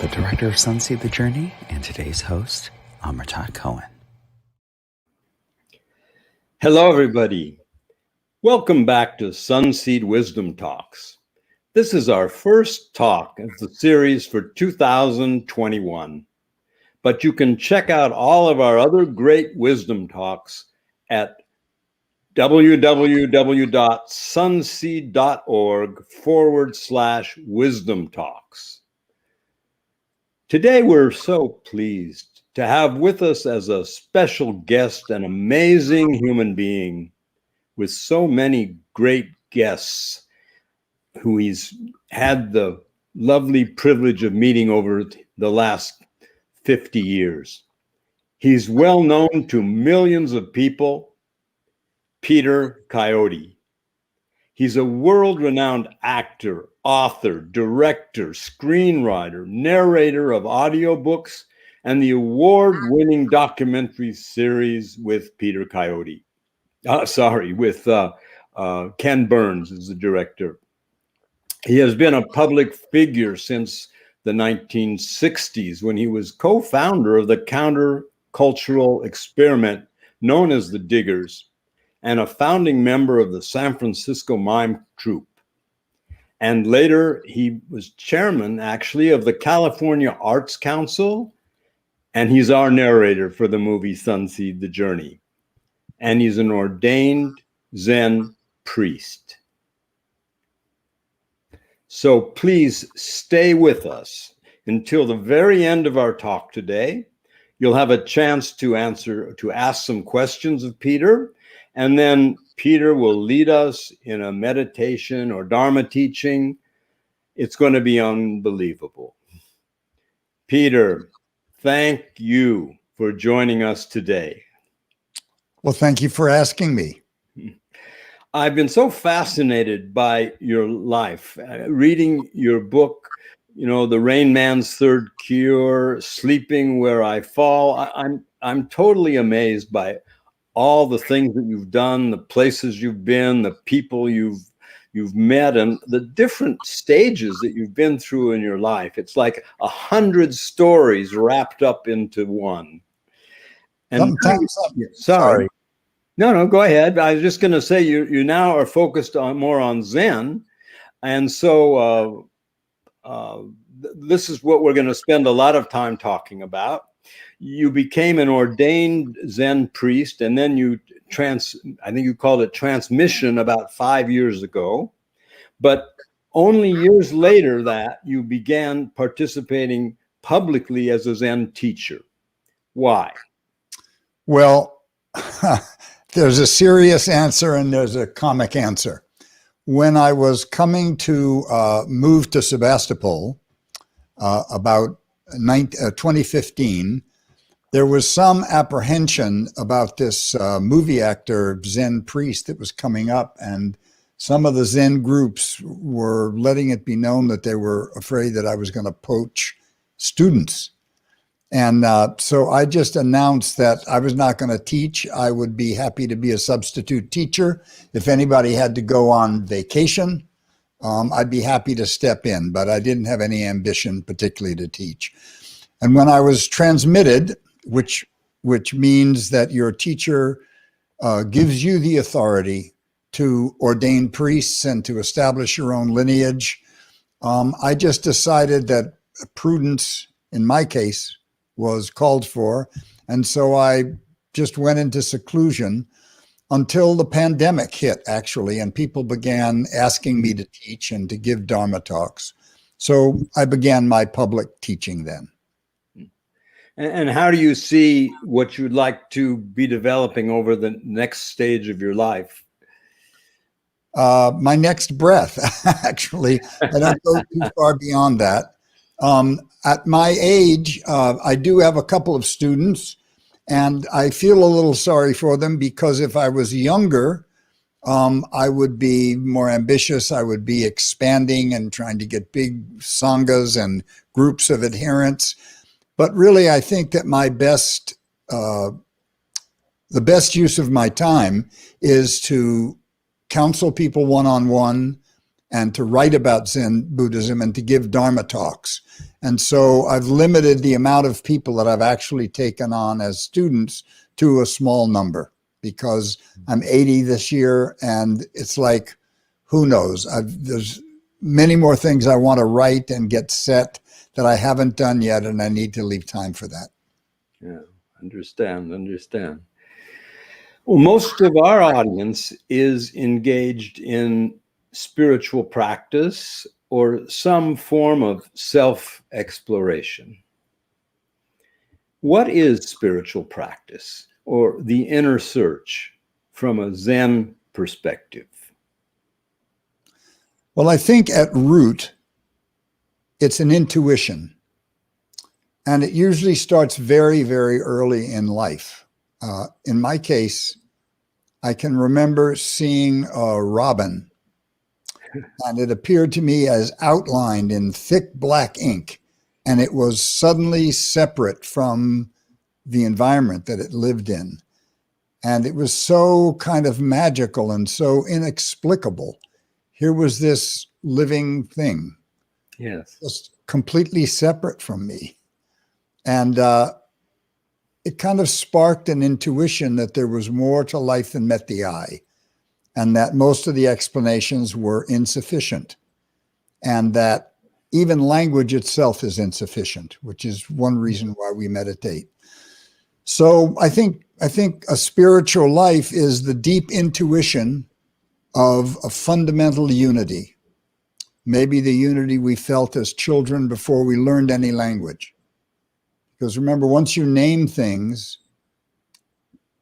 the director of Sunseed The Journey, and today's host, Amrita Cohen. Hello, everybody. Welcome back to Sunseed Wisdom Talks. This is our first talk of the series for 2021. But you can check out all of our other great wisdom talks at www.sunseed.org/wisdom talks. Today, we're so pleased to have with us as a special guest an amazing human being with so many great guests who he's had the lovely privilege of meeting over the last 50 years. He's well known to millions of people, Peter Coyote. He's a world-renowned actor, author, director, screenwriter, narrator of audiobooks, and the award-winning documentary series with Peter Coyote. With Ken Burns as the director. He has been a public figure since the 1960s when he was co-founder of the countercultural experiment known as the Diggers, and a founding member of the San Francisco Mime Troupe. And later, he was chairman, actually, of the California Arts Council, and he's our narrator for the movie Sunseed The Journey. And he's an ordained Zen priest. So please stay with us until the very end of our talk today. You'll have a chance to ask some questions of Peter, and then Peter will lead us in a meditation or Dharma teaching. It's going to be unbelievable. Peter, thank you for joining us today. Well, thank you for asking me. I've been so fascinated by your life, reading your book, The Rain Man's Third Cure, Sleeping Where I Fall. I'm totally amazed by all the things that you've done, the places you've been, the people you've met, and the different stages that you've been through in your life. It's like 100 stories wrapped up into one. And sorry. No, go ahead. I was just going to say you now are focused more on Zen, and so this is what we're going to spend a lot of time talking about. You became an ordained Zen priest, and then I think you called it transmission about 5 years ago. But only years later that you began participating publicly as a Zen teacher. Why? Well, there's a serious answer and there's a comic answer. When I was coming to move to Sebastopol about 2015, there was some apprehension about this movie actor, Zen priest, that was coming up. And some of the Zen groups were letting it be known that they were afraid that I was going to poach students. And so I just announced that I was not going to teach. I would be happy to be a substitute teacher. If anybody had to go on vacation, I'd be happy to step in, but I didn't have any ambition particularly to teach. And when I was transmitted, which means that your teacher gives you the authority to ordain priests and to establish your own lineage, I just decided that prudence, in my case, was called for. And so I just went into seclusion until the pandemic hit, actually, and people began asking me to teach and to give Dharma talks. So I began my public teaching then. And how do you see what you'd like to be developing over the next stage of your life? My next breath, actually. I don't go too far beyond that. At my age, I do have a couple of students, and I feel a little sorry for them because if I was younger, I would be more ambitious. I would be expanding and trying to get big sanghas and groups of adherents. But really, I think that the best use of my time is to counsel people one-on-one and to write about Zen Buddhism and to give Dharma talks. And so I've limited the amount of people that I've actually taken on as students to a small number, because I'm 80 this year, and it's like, who knows? There's many more things I want to write and get set that I haven't done yet, and I need to leave time for that. Yeah, understand. Well, most of our audience is engaged in spiritual practice or some form of self-exploration. What is spiritual practice or the inner search from a Zen perspective? Well, I think at root, it's an intuition. And it usually starts very, very early in life. In my case, I can remember seeing a robin, and it appeared to me as outlined in thick black ink, and it was suddenly separate from the environment that it lived in. And it was so kind of magical and so inexplicable. Here was this living thing, Yes, just completely separate from me. And it kind of sparked an intuition that there was more to life than met the eye, and that most of the explanations were insufficient, and that even language itself is insufficient, which is one reason why we meditate. So I think a spiritual life is the deep intuition of a fundamental unity, maybe the unity we felt as children before we learned any language. Because remember, once you name things,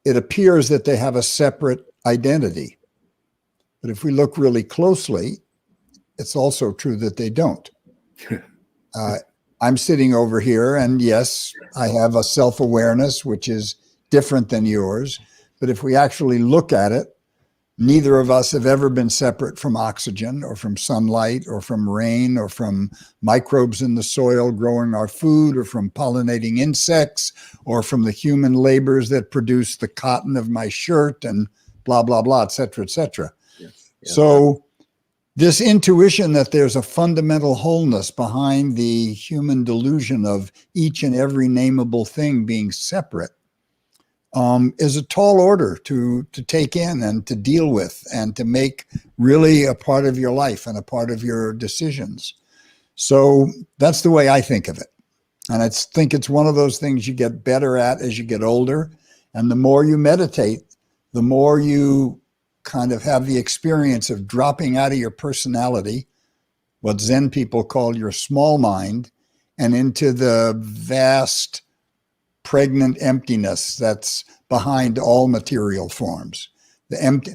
it appears that they have a separate identity. But if we look really closely, it's also true that they don't. I'm sitting over here, and yes, I have a self-awareness, which is different than yours. But if we actually look at it, neither of us have ever been separate from oxygen or from sunlight or from rain or from microbes in the soil growing our food or from pollinating insects or from the human labors that produce the cotton of my shirt and blah, blah, blah, et cetera, et cetera. yes. So this intuition that there's a fundamental wholeness behind the human delusion of each and every nameable thing being separate is a tall order to take in and to deal with and to make really a part of your life and a part of your decisions. So that's the way I think of it. And I think it's one of those things you get better at as you get older. And the more you meditate, the more you kind of have the experience of dropping out of your personality, what Zen people call your small mind, and into the vast pregnant emptiness that's behind all material forms.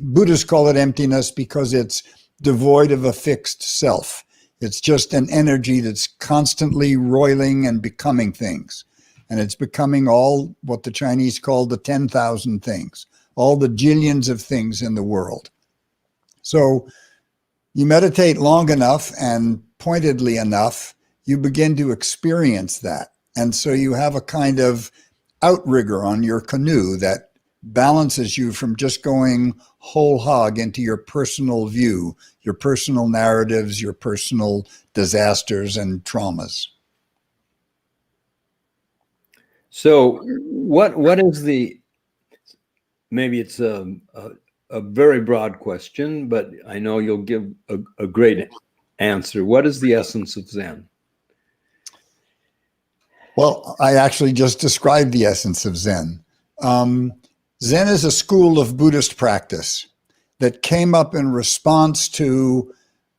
Buddhists call it emptiness because it's devoid of a fixed self. It's just an energy that's constantly roiling and becoming things. And it's becoming all what the Chinese call the 10,000 things, all the jillions of things in the world. So you meditate long enough and pointedly enough, you begin to experience that. And so you have a kind of outrigger on your canoe that balances you from just going whole hog into your personal view, your personal narratives, your personal disasters and traumas. So what is the, maybe it's a very broad question, but I know you'll give a great answer. What is the essence of Zen? Well, I actually just described the essence of Zen. Zen is a school of Buddhist practice that came up in response to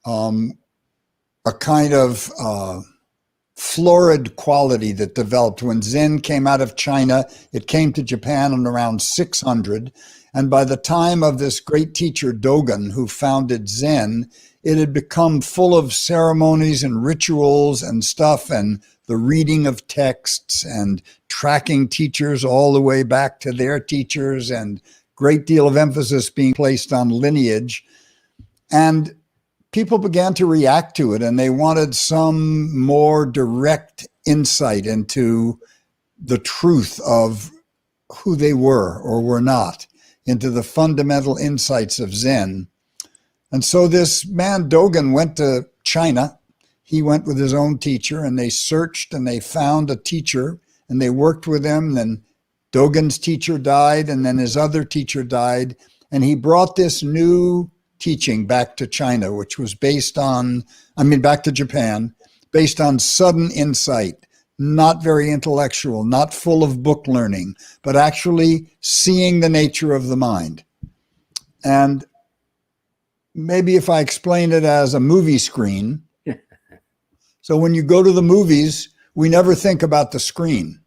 a kind of florid quality that developed when Zen came out of China. It came to Japan in around 600. And by the time of this great teacher, Dogen, who founded Zen, it had become full of ceremonies and rituals and stuff, and the reading of texts and tracking teachers all the way back to their teachers, and great deal of emphasis being placed on lineage. And people began to react to it, and they wanted some more direct insight into the truth of who they were or were not, into the fundamental insights of Zen. And so this man, Dogen, went to China. He went with his own teacher, and they searched and they found a teacher, and they worked with him. Then Dogen's teacher died, and then his other teacher died. And he brought this new teaching back to China, which was back to Japan, based on sudden insight, not very intellectual, not full of book learning, but actually seeing the nature of the mind. And maybe if I explain it as a movie screen, so when you go to the movies, we never think about the screen.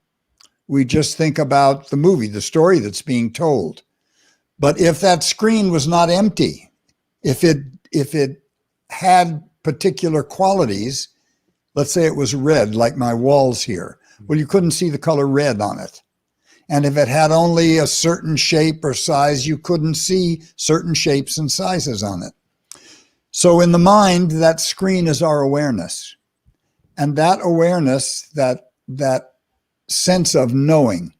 We just think about the movie, the story that's being told. But if that screen was not empty, if it had particular qualities, let's say it was red, like my walls here, well, you couldn't see the color red on it. And if it had only a certain shape or size, you couldn't see certain shapes and sizes on it. So in the mind, that screen is our awareness. And that awareness, that sense of knowing,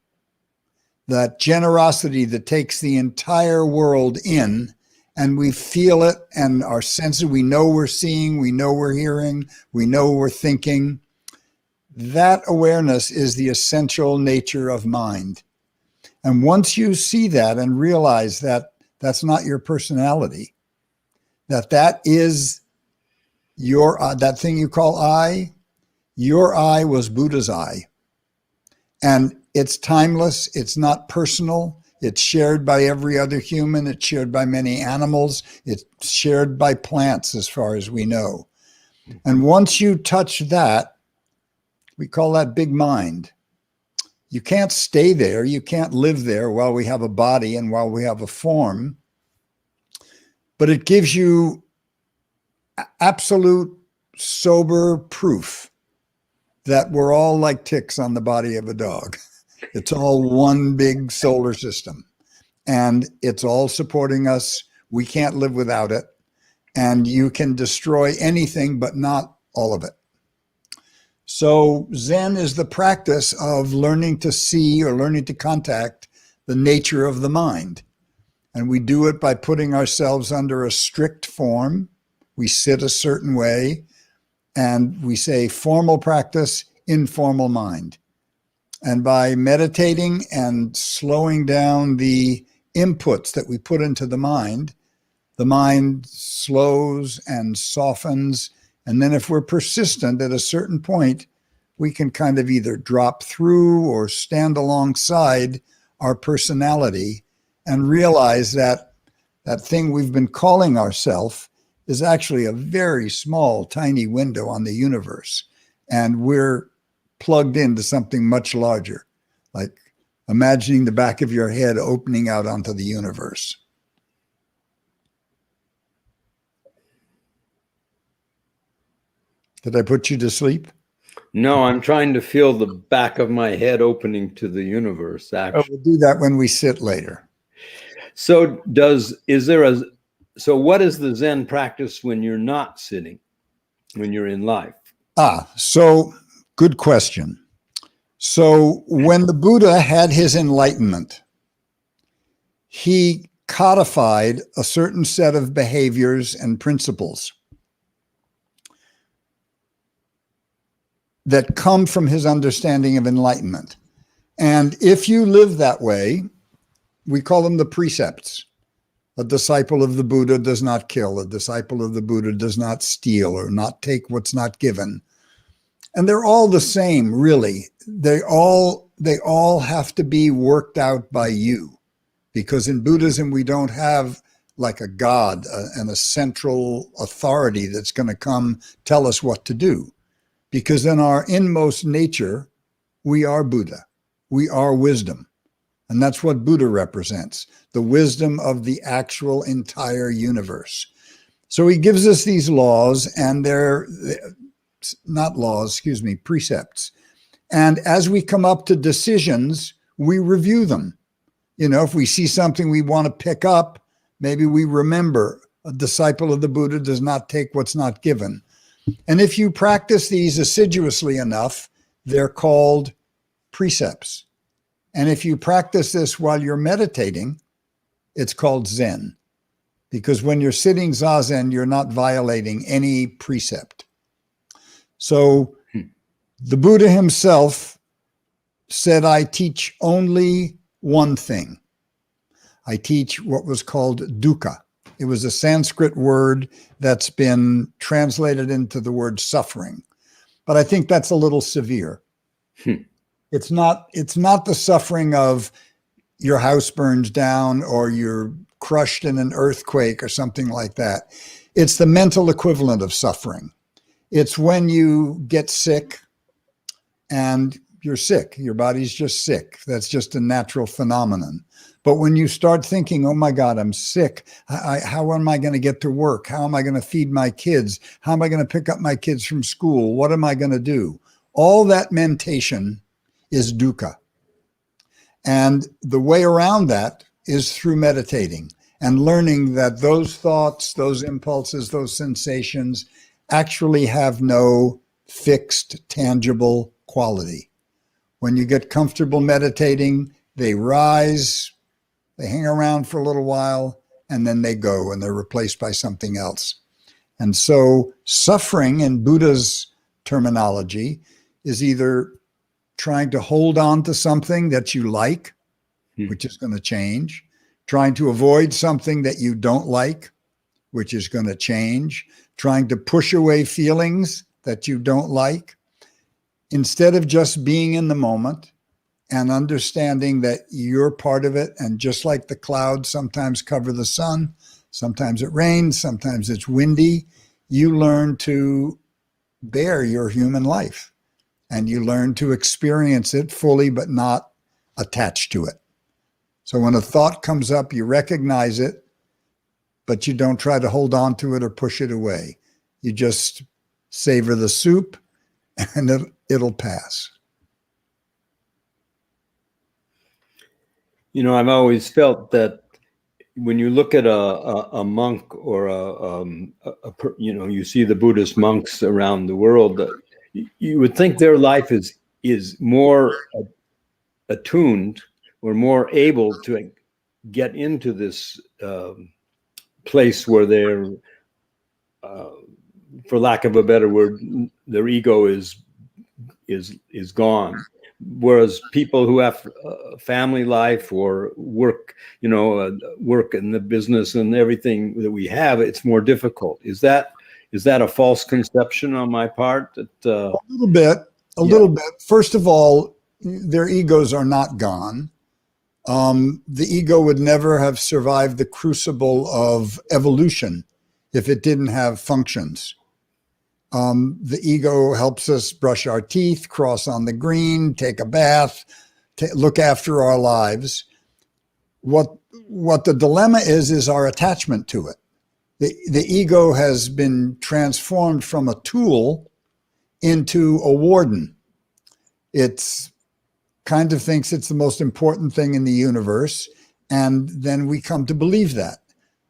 that generosity that takes the entire world in, and we feel it, and our senses, we know we're seeing, we know we're hearing, we know we're thinking. That awareness is the essential nature of mind. And once you see that and realize that that's not your personality, that is your, that thing you call I, your I was Buddha's I. And it's timeless, it's not personal, it's shared by every other human, it's shared by many animals, it's shared by plants as far as we know. And once you touch that, we call that big mind. You can't stay there, you can't live there while we have a body and while we have a form, but it gives you absolute sober proof that we're all like ticks on the body of a dog. It's all one big solar system, and it's all supporting us. We can't live without it, and you can destroy anything, but not all of it. So Zen is the practice of learning to see or learning to contact the nature of the mind. And we do it by putting ourselves under a strict form. We sit a certain way, and we say formal practice, informal mind. And by meditating and slowing down the inputs that we put into the mind slows and softens. And then if we're persistent at a certain point, we can kind of either drop through or stand alongside our personality and realize that that thing we've been calling ourself is actually a very small, tiny window on the universe. And we're plugged into something much larger, like imagining the back of your head opening out onto the universe. Did I put you to sleep? No, I'm trying to feel the back of my head opening to the universe, actually. We'll do that when we sit later. So what is the Zen practice when you're not sitting, when you're in life? So good question. So when the Buddha had his enlightenment, he codified a certain set of behaviors and principles that come from his understanding of enlightenment. And if you live that way, we call them the precepts. A disciple of the Buddha does not kill. A disciple of the Buddha does not steal or not take what's not given. And they're all the same, really. They all have to be worked out by you, because in Buddhism, we don't have like a God and a central authority that's going to come tell us what to do. Because in our inmost nature, we are Buddha. We are wisdom. And that's what Buddha represents, the wisdom of the actual entire universe. So he gives us these laws, and they're not laws, precepts. And as we come up to decisions, we review them. You know, if we see something we want to pick up, maybe we remember a disciple of the Buddha does not take what's not given. And if you practice these assiduously enough, they're called precepts. And if you practice this while you're meditating, it's called Zen. because when you're sitting zazen, you're not violating any precept. So the Buddha himself said, I teach only one thing. I teach what was called dukkha. It was a Sanskrit word that's been translated into the word suffering. But I think that's a little severe. It's not the suffering of your house burns down or you're crushed in an earthquake or something like that. It's the mental equivalent of suffering. It's when you get sick and you're sick. Your body's just sick. That's just a natural phenomenon. But when you start thinking, oh my God, I'm sick. How am I going to get to work? How am I going to feed my kids? How am I going to pick up my kids from school? What am I going to do? All that mentation is dukkha. And the way around that is through meditating and learning that those thoughts, those impulses, those sensations actually have no fixed, tangible quality. When you get comfortable meditating, they rise, they hang around for a little while, and then they go and they're replaced by something else. And so suffering in Buddha's terminology is either trying to hold on to something that you like, which is going to change, trying to avoid something that you don't like, which is going to change, trying to push away feelings that you don't like, instead of just being in the moment and understanding that you're part of it. And just like the clouds sometimes cover the sun, sometimes it rains, sometimes it's windy, you learn to bear your human life and you learn to experience it fully, but not attached to it. So when a thought comes up, you recognize it, but you don't try to hold on to it or push it away. You just savor the soup and it'll pass. You know, I've always felt that when you look at a monk or you see the Buddhist monks around the world, you would think their life is more attuned or more able to get into this place where they're, for lack of a better word, their ego is gone. Whereas people who have family life or work, work in the business and everything that we have, it's more difficult. Is that a false conception on my part? A little bit. First of all, their egos are not gone. The ego would never have survived the crucible of evolution if it didn't have functions. The ego helps us brush our teeth, cross on the green, take a bath, look after our lives. What the dilemma is our attachment to it. The ego has been transformed from a tool into a warden. It's kind of thinks it's the most important thing in the universe, and then we come to believe that.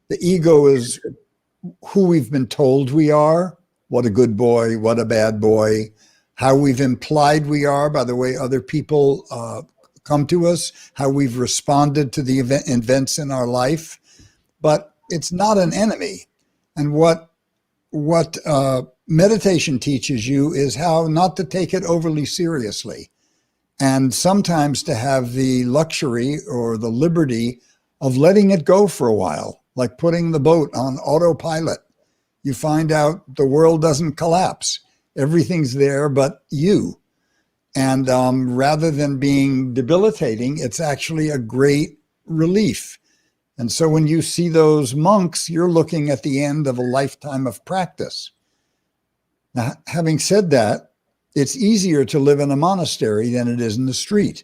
The ego is who we've been told we are. What a good boy, what a bad boy, how we've implied we are by the way other people come to us, how we've responded to the events in our life. But it's not an enemy. And what meditation teaches you is how not to take it overly seriously. And sometimes to have the luxury or the liberty of letting it go for a while, like putting the boat on autopilot. You find out the world doesn't collapse. Everything's there but you. And rather than being debilitating, it's actually a great relief. And so when you see those monks, you're looking at the end of a lifetime of practice. Now, having said that, it's easier to live in a monastery than it is in the street.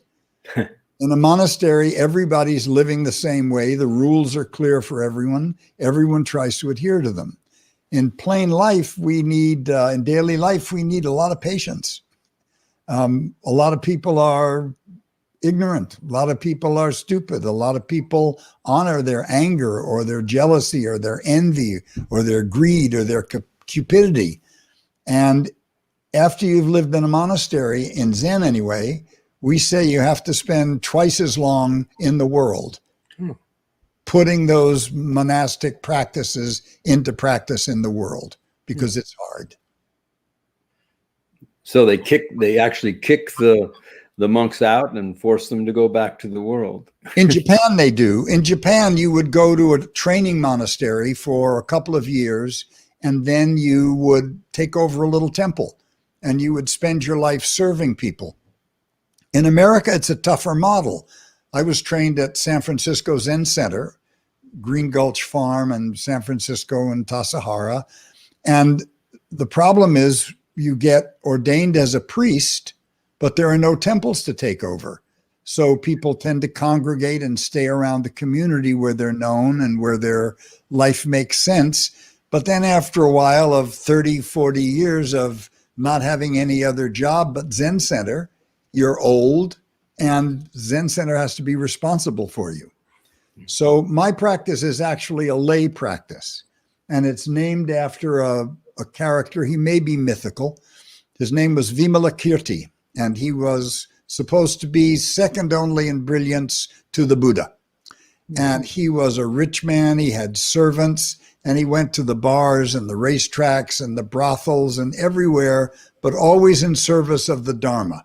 In a monastery, everybody's living the same way. The rules are clear for everyone. Everyone tries to adhere to them. In plain life, in daily life, we need a lot of patience. A lot of people are ignorant. A lot of people are stupid. A lot of people honor their anger or their jealousy or their envy or their greed or their cupidity. And after you've lived in a monastery, in Zen anyway, we say you have to spend twice as long in the world. putting those monastic practices into practice in the world because it's hard. So they actually kick the monks out and force them to go back to the world. In Japan, they do. In Japan, you would go to a training monastery for a couple of years, and then you would take over a little temple, and you would spend your life serving people. In America, it's a tougher model. I was trained at San Francisco Zen Center, Green Gulch Farm, and San Francisco and Tassajara. And the problem is you get ordained as a priest, but there are no temples to take over. So people tend to congregate and stay around the community where they're known and where their life makes sense. But then after a while of 30, 40 years of not having any other job but Zen Center, you're old and Zen Center has to be responsible for you. So my practice is actually a lay practice, and it's named after a character. He may be mythical. His name was Vimalakirti, and he was supposed to be second only in brilliance to the Buddha. And he was a rich man. He had servants, and he went to the bars and the racetracks and the brothels and everywhere, but always in service of the Dharma.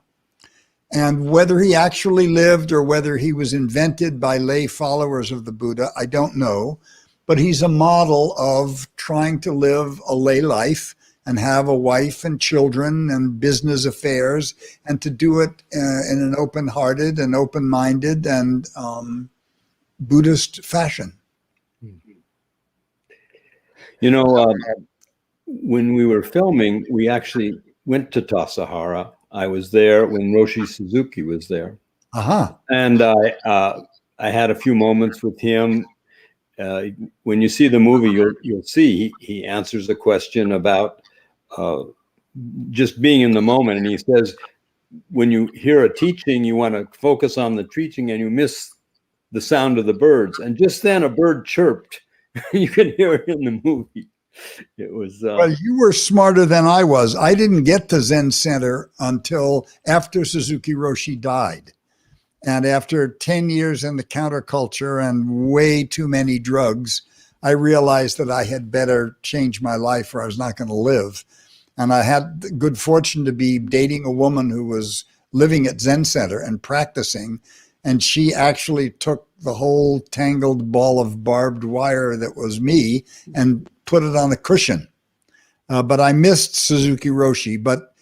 And whether he actually lived or whether he was invented by lay followers of the Buddha, I don't know. But he's a model of trying to live a lay life and have a wife and children and business affairs, and to do it in an open-hearted and open-minded and Buddhist fashion. You know, when we were filming, we actually went to Tassajara. I was there when Roshi Suzuki was there. And I had a few moments with him. When you see the movie, you'll see he answers a question about just being in the moment. And he says, when you hear a teaching, you want to focus on the teaching and you miss the sound of the birds. And just then a bird chirped. You can hear it in the movie. It was well, you were smarter than I was. I didn't get to Zen Center until after Suzuki Roshi died. And after 10 years in the counterculture and way too many drugs, I realized that I had better change my life or I was not going to live. And I had the good fortune to be dating a woman who was living at Zen Center and practicing. And she actually took the whole tangled ball of barbed wire that was me and put it on a cushion. But I missed Suzuki Roshi. But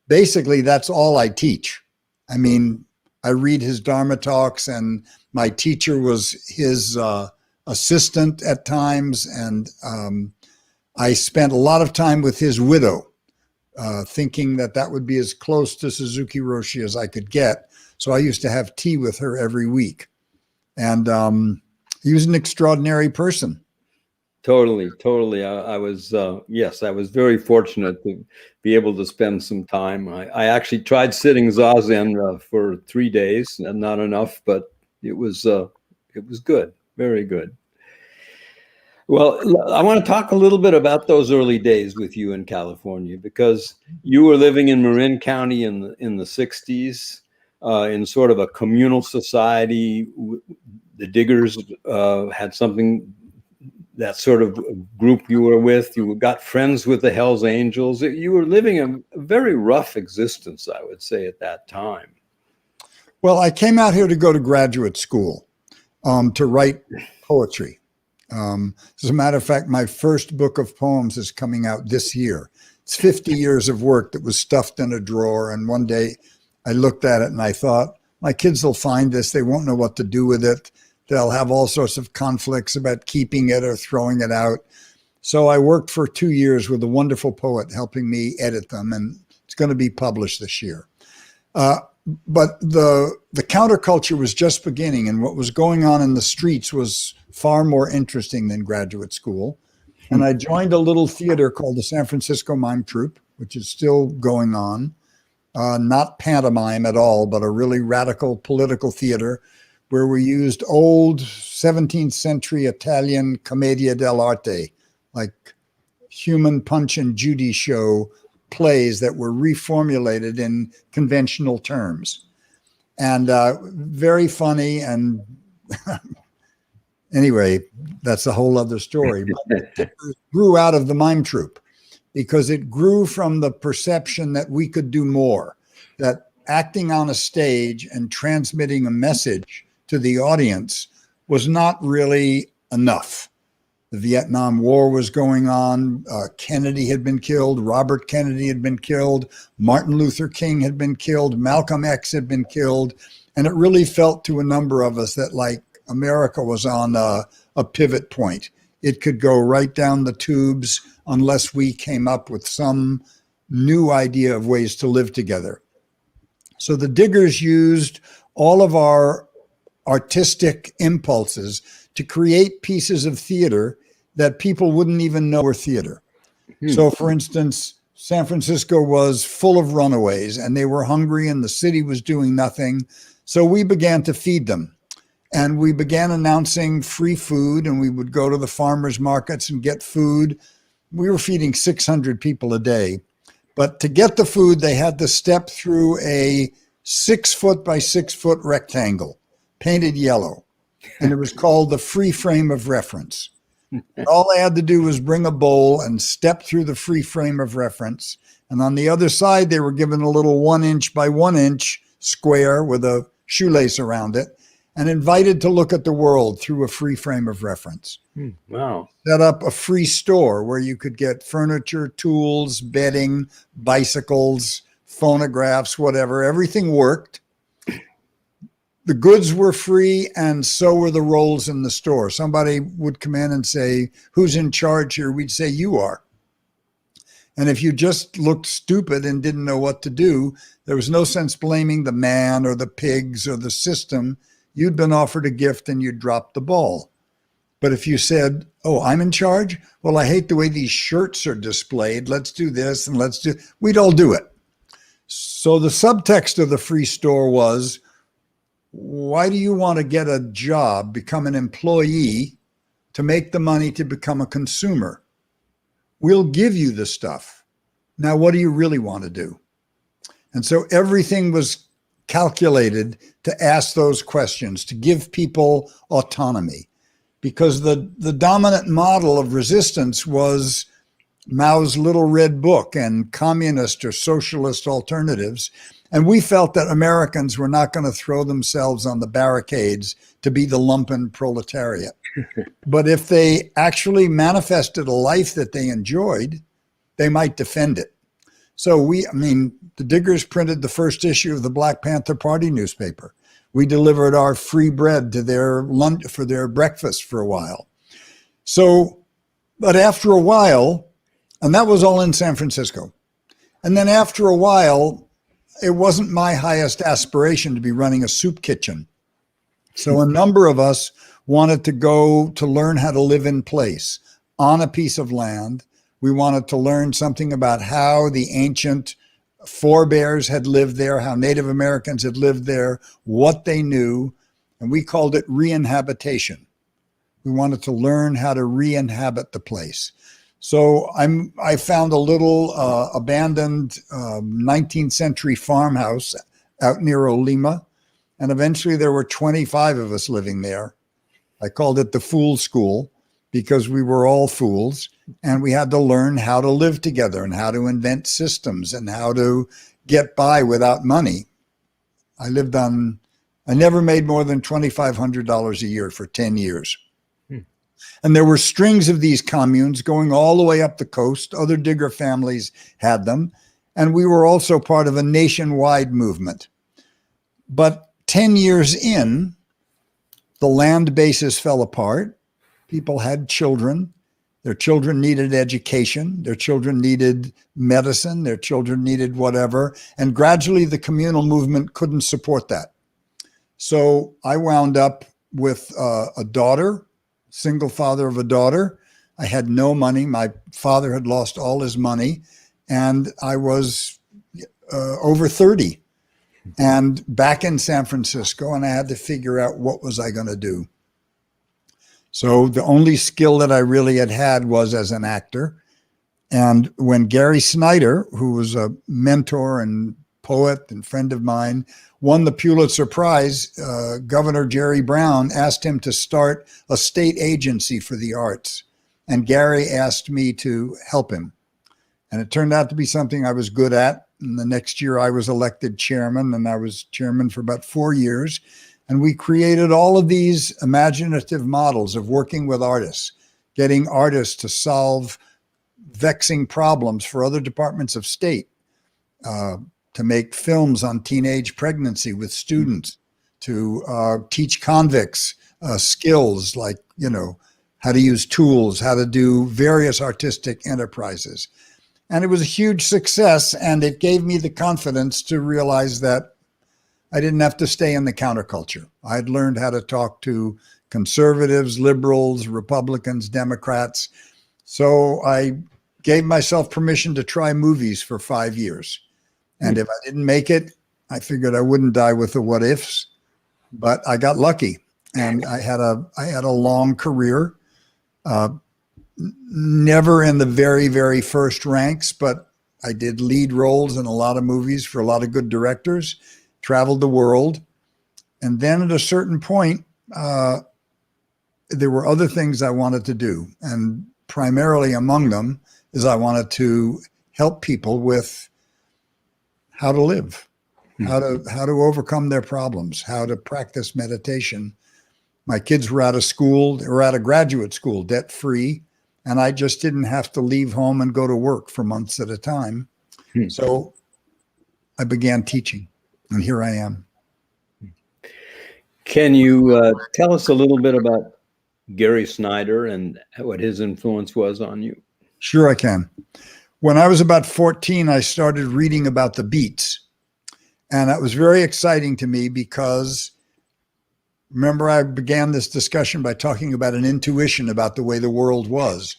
basically, that's all I teach. I mean, I read his Dharma talks, and my teacher was his assistant at times. And I spent a lot of time with his widow, thinking that that would be as close to Suzuki Roshi as I could get. So I used to have tea with her every week. And he was an extraordinary person. Totally. I was, yes, I was very fortunate to be able to spend some time. I actually tried sitting Zazen for 3 days, and not enough, but it was good, very good. Well, I want to talk a little bit about those early days with you in California, because you were living in Marin County in the 60s, in sort of a communal society. The Diggers had something, that sort of group you were with. You got friends with the Hells Angels. You were living a very rough existence, I would say, at that time. Well, I came out here to go to graduate school to write poetry. As a matter of fact, my first book of poems is coming out this year. It's 50 years of work that was stuffed in a drawer. And one day I looked at it and I thought, my kids will find this. They won't know what to do with it. They'll have all sorts of conflicts about keeping it or throwing it out. So I worked for 2 years with a wonderful poet helping me edit them, and it's going to be published this year. But the counterculture was just beginning, and what was going on in the streets was far more interesting than graduate school. And I joined a little theater called the San Francisco Mime Troupe, which is still going on. Not pantomime at all, but a really radical political theater where we used old 17th century Italian commedia dell'arte, like Human Punch and Judy show plays that were reformulated in conventional terms. And very funny, and Anyway, that's a whole other story. But it grew out of the mime troupe because it grew from the perception that we could do more, that acting on a stage and transmitting a message to the audience was not really enough. The Vietnam War was going on. Kennedy had been killed. Robert Kennedy had been killed. Martin Luther King had been killed. Malcolm X had been killed. And it really felt to a number of us that like America was on a pivot point. It could go right down the tubes unless we came up with some new idea of ways to live together. So the Diggers used all of our artistic impulses to create pieces of theater that people wouldn't even know were theater. So for instance, San Francisco was full of runaways and they were hungry and the city was doing nothing. So we began to feed them. And we began announcing free food, and we would go to the farmers markets and get food. We were feeding 600 people a day. But to get the food, they had to step through a 6 foot by 6 foot rectangle, painted yellow. And it was called the free frame of reference. And all they had to do was bring a bowl and step through the free frame of reference. And on the other side, they were given a little 1 inch by 1 inch square with a shoelace around it, and invited to look at the world through a free frame of reference. Wow. Set up a free store where you could get furniture, tools, bedding, bicycles, phonographs, whatever. Everything worked. The goods were free, and so were the roles in the store. Somebody would come in and say, "Who's in charge here?" We'd say, "You are." And if you just looked stupid and didn't know what to do, there was no sense blaming the man or the pigs or the system. You'd been offered a gift and you dropped the ball. But if you said, "Oh, I'm in charge? Well, I hate the way these shirts are displayed. Let's do this and we'd all do it." So the subtext of the free store was, why do you want to get a job, become an employee to make the money to become a consumer? We'll give you the stuff. Now, what do you really want to do? And so everything was calculated to ask those questions, to give people autonomy, because the dominant model of resistance was Mao's Little Red Book and communist or socialist alternatives. And we felt that Americans were not going to throw themselves on the barricades to be the lumpen proletariat. But if they actually manifested a life that they enjoyed, they might defend it. So the Diggers printed the first issue of the Black Panther Party newspaper. We delivered our free bread to their lunch for their breakfast for a while. So, but after a while, and that was all in San Francisco. And then after a while, it wasn't my highest aspiration to be running a soup kitchen. So a number of us wanted to go to learn how to live in place on a piece of land. We wanted to learn something about how the ancient forebears had lived there, how Native Americans had lived there, what they knew, and we called it re-inhabitation. We wanted to learn how to re-inhabit the place. So I found a little abandoned 19th century farmhouse out near Olima, and eventually there were 25 of us living there. I called it the Fool School because we were all fools, and we had to learn how to live together and how to invent systems and how to get by without money. I never made more than $2,500 a year for 10 years. And there were strings of these communes going all the way up the coast. Other Digger families had them. And we were also part of a nationwide movement. But 10 years in, the land bases fell apart. People had children. Their children needed education. Their children needed medicine. Their children needed whatever. And gradually the communal movement couldn't support that. So I wound up with a daughter, single father of a daughter. I had no money. My father had lost all his money, and I was over 30 and back in San Francisco, and I had to figure out what was I going to do. So the only skill that I really had was as an actor. And when Gary Snyder, who was a mentor and poet and friend of mine, won the Pulitzer Prize. Governor Jerry Brown asked him to start a state agency for the arts. And Gary asked me to help him. And it turned out to be something I was good at. And the next year I was elected chairman, and I was chairman for about 4 years. And we created all of these imaginative models of working with artists, getting artists to solve vexing problems for other departments of state, to make films on teenage pregnancy with students, to teach convicts skills like, how to use tools, how to do various artistic enterprises. And it was a huge success, and it gave me the confidence to realize that I didn't have to stay in the counterculture. I'd learned how to talk to conservatives, liberals, Republicans, Democrats. So I gave myself permission to try movies for 5 years. And if I didn't make it, I figured I wouldn't die with the what ifs, but I got lucky. And I had a long career, never in the very, very first ranks, but I did lead roles in a lot of movies for a lot of good directors, traveled the world. And then at a certain point, there were other things I wanted to do. And primarily among them is I wanted to help people with how to live, how to overcome their problems, how to practice meditation. My kids were out of school, they were out of graduate school, debt-free, and I just didn't have to leave home and go to work for months at a time. So I began teaching, and here I am. Can you tell us a little bit about Gary Snyder and what his influence was on you? Sure, I can. When I was about 14, I started reading about the beats. And that was very exciting to me because, remember, I began this discussion by talking about an intuition about the way the world was.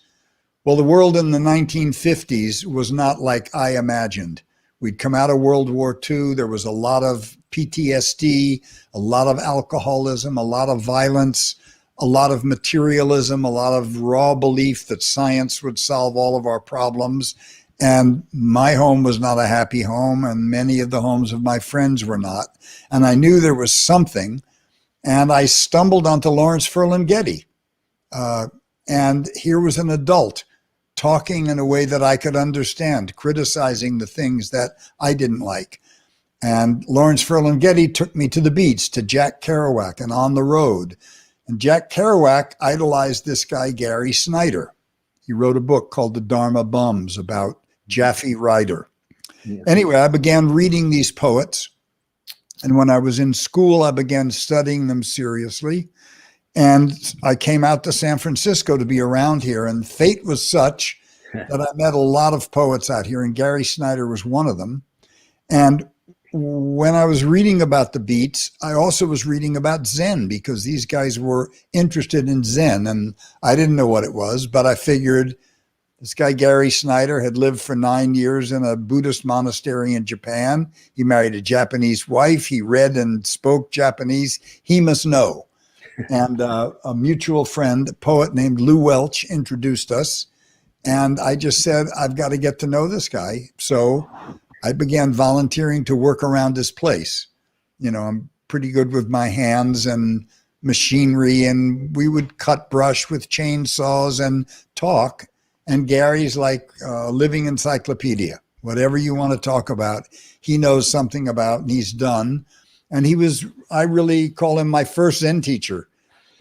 Well, the world in the 1950s was not like I imagined. We'd come out of World War II. There was a lot of PTSD, a lot of alcoholism, a lot of violence, a lot of materialism, a lot of raw belief that science would solve all of our problems. And my home was not a happy home, and many of the homes of my friends were not. And I knew there was something, and I stumbled onto Lawrence Ferlinghetti. And here was an adult talking in a way that I could understand, criticizing the things that I didn't like. And Lawrence Ferlinghetti took me to the beats, to Jack Kerouac and On the Road. And Jack Kerouac idolized this guy, Gary Snyder. He wrote a book called The Dharma Bums about Jaffe Ryder. Yeah. Anyway, I began reading these poets. And when I was in school, I began studying them seriously. And I came out to San Francisco to be around here. And fate was such that I met a lot of poets out here, and Gary Snyder was one of them. And when I was reading about the beats, I also was reading about Zen, because these guys were interested in Zen, and I didn't know what it was, but I figured this guy Gary Snyder had lived for 9 years in a Buddhist monastery in Japan. He married a Japanese wife. He read and spoke Japanese. He must know. And a mutual friend, a poet named Lou Welch, introduced us. And I just said, I've got to get to know this guy. So I began volunteering to work around his place. I'm pretty good with my hands and machinery, and we would cut brush with chainsaws and talk. And Gary's like a living encyclopedia. Whatever you want to talk about, he knows something about, and he's done. And I really call him my first Zen teacher.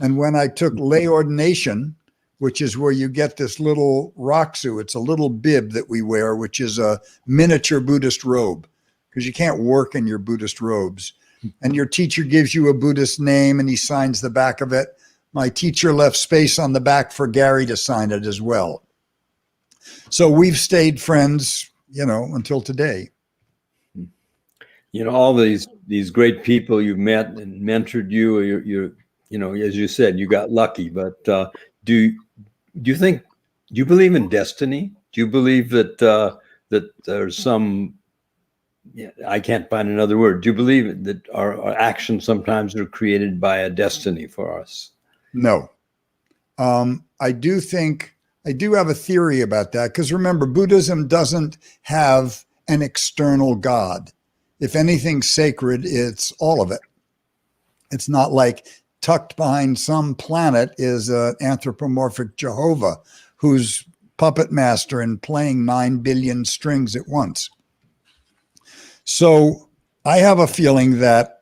And when I took lay ordination, which is where you get this little rakusu, it's a little bib that we wear, which is a miniature Buddhist robe, because you can't work in your Buddhist robes. And your teacher gives you a Buddhist name, and he signs the back of it. My teacher left space on the back for Gary to sign it as well. So we've stayed friends, until today. All these great people you've met and mentored you, as you said, you got lucky. But do you believe in destiny? Do you believe that there's some, I can't find another word. Do you believe that our actions sometimes are created by a destiny for us? No. I do have a theory about that, because remember, Buddhism doesn't have an external God. If anything's sacred, it's all of it. It's not like tucked behind some planet is an anthropomorphic Jehovah who's puppet master and playing 9 billion strings at once. So I have a feeling that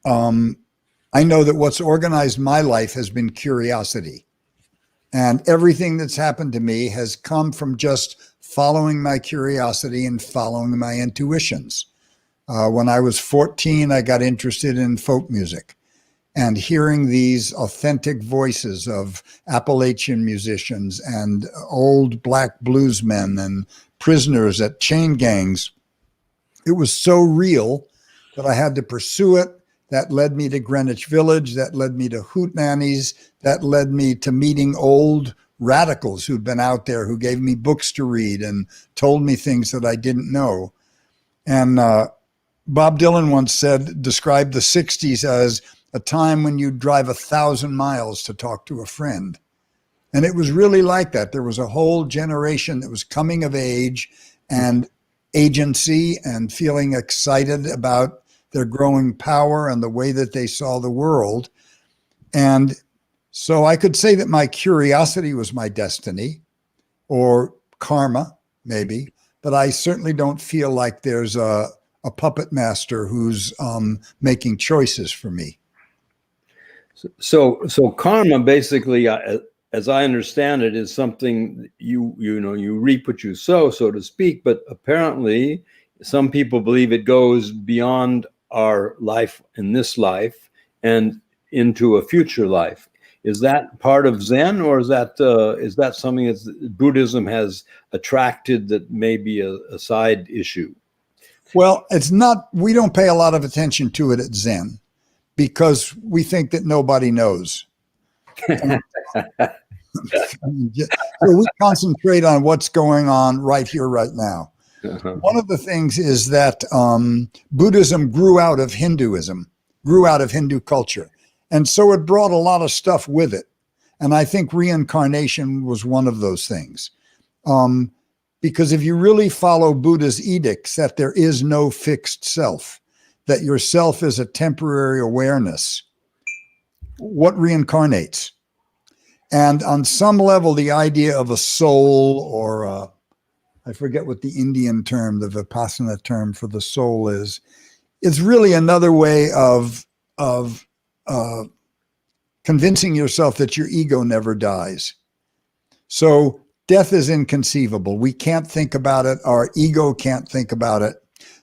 I know that what's organized my life has been curiosity. And everything that's happened to me has come from just following my curiosity and following my intuitions. When I was 14, I got interested in folk music and hearing these authentic voices of Appalachian musicians and old black bluesmen and prisoners at chain gangs. It was so real that I had to pursue it. That led me to Greenwich Village. That led me to Hootenannies. That led me to meeting old radicals who'd been out there, who gave me books to read and told me things that I didn't know. And Bob Dylan once described the 60s as a time when you'd drive 1,000 miles to talk to a friend. And it was really like that. There was a whole generation that was coming of age and agency and feeling excited about their growing power and the way that they saw the world. And so I could say that my curiosity was my destiny, or karma, maybe, but I certainly don't feel like there's a puppet master who's making choices for me. So karma, basically, as I understand it, is something you reap what you sow, so to speak. But apparently, some people believe it goes beyond our life in this life and into a future life. Is that part of Zen, or is that something that Buddhism has attracted that may be a side issue? Well, it's not. We don't pay a lot of attention to it at Zen because we think that nobody knows. So we concentrate on what's going on right here, right now. Uh-huh. One of the things is that Buddhism grew out of Hinduism, grew out of Hindu culture. And so it brought a lot of stuff with it. And I think reincarnation was one of those things. Because if you really follow Buddha's edicts that there is no fixed self, that your self is a temporary awareness, what reincarnates? And on some level, the idea of a soul, or I forget what the Indian term, the Vipassana term for the soul is really another way of convincing yourself that your ego never dies. So death is inconceivable. We can't think about it. Our ego can't think about it.